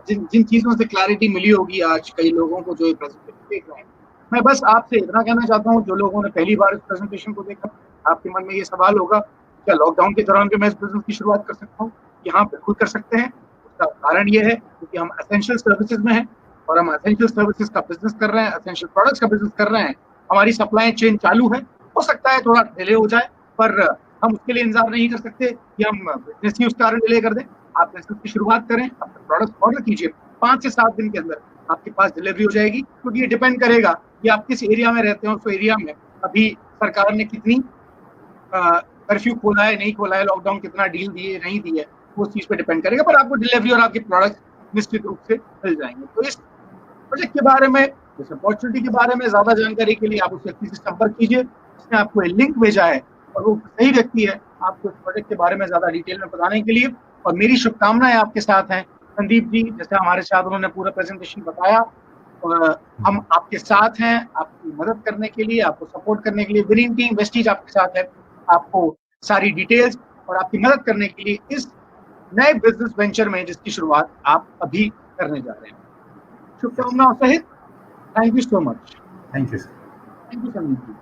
जिन चीजों से क्लैरिटी मिली होगी आज कई लोगों को जो ये प्रेजेंटेशन देख रहे हैं। मैं बस आपसे इतना कहना चाहता हूँ, जो लोगों ने पहली बार इस प्रेजेंटेशन को देखा, आपके मन में ये सवाल होगा क्या लॉकडाउन के दौरान भी मैं इस बिजनेस की शुरुआत कर सकता हूँ? यहाँ बिल्कुल कर सकते हैं। उसका कारण ये है क्योंकि हम एसेंशियल सर्विसेज में हैं और हम एसेंशियल सर्विसेज का बिजनेस कर रहे हैं, एसेंशियल प्रोडक्ट्स का बिजनेस कर रहे हैं। हमारी सप्लाई चेन चालू है। हो सकता है थोड़ा डिले हो जाए, पर हम उसके लिए इंतजार नहीं कर सकते कि हम बिजनेस ही उस कारण डिले कर दें। आप बिजनेस की शुरुआत करें, अपने प्रोडक्ट ऑर्डर कीजिए, 5 से 7 दिन के अंदर आपके पास डिलीवरी हो जाएगी। क्योंकि ये डिपेंड करेगा कि आप किस एरिया में रहते हो, उस एरिया में अभी सरकार ने कितनी कर्फ्यू खोला है, नहीं खोला है, लॉकडाउन कितना डील दिए नहीं दिए, वो उस चीज पे डिपेंड करेगा। पर आपको डिलीवरी और आपके प्रोडक्ट निश्चित रूप से मिल जाएंगे। तो इस प्रोजेक्ट के बारे में, इस अपॉर्चुनिटी के बारे में ज्यादा जानकारी के लिए आप उस व्यक्ति से संपर्क कीजिए, उसने आपको एक लिंक भेजा है और वो सही व्यक्ति है आपको इस प्रोजेक्ट के बारे में ज्यादा डिटेल में बताने के लिए। और मेरी शुभकामनाएं आपके साथ हैं। संदीप जी जैसे हमारे साथ उन्होंने पूरा प्रेजेंटेशन बताया, हम आपके साथ हैं आपकी मदद करने के लिए, आपको सपोर्ट करने के लिए। विनिंग टीम वेस्टीज आपके साथ है, आपको सारी डिटेल्स और आपकी मदद करने के लिए इस नए बिजनेस वेंचर में जिसकी शुरुआत आप अभी करने जा रहे हैं। शुभकामनाओं सहित thank you so much. Thank you sir. Thank you Sandeep ji.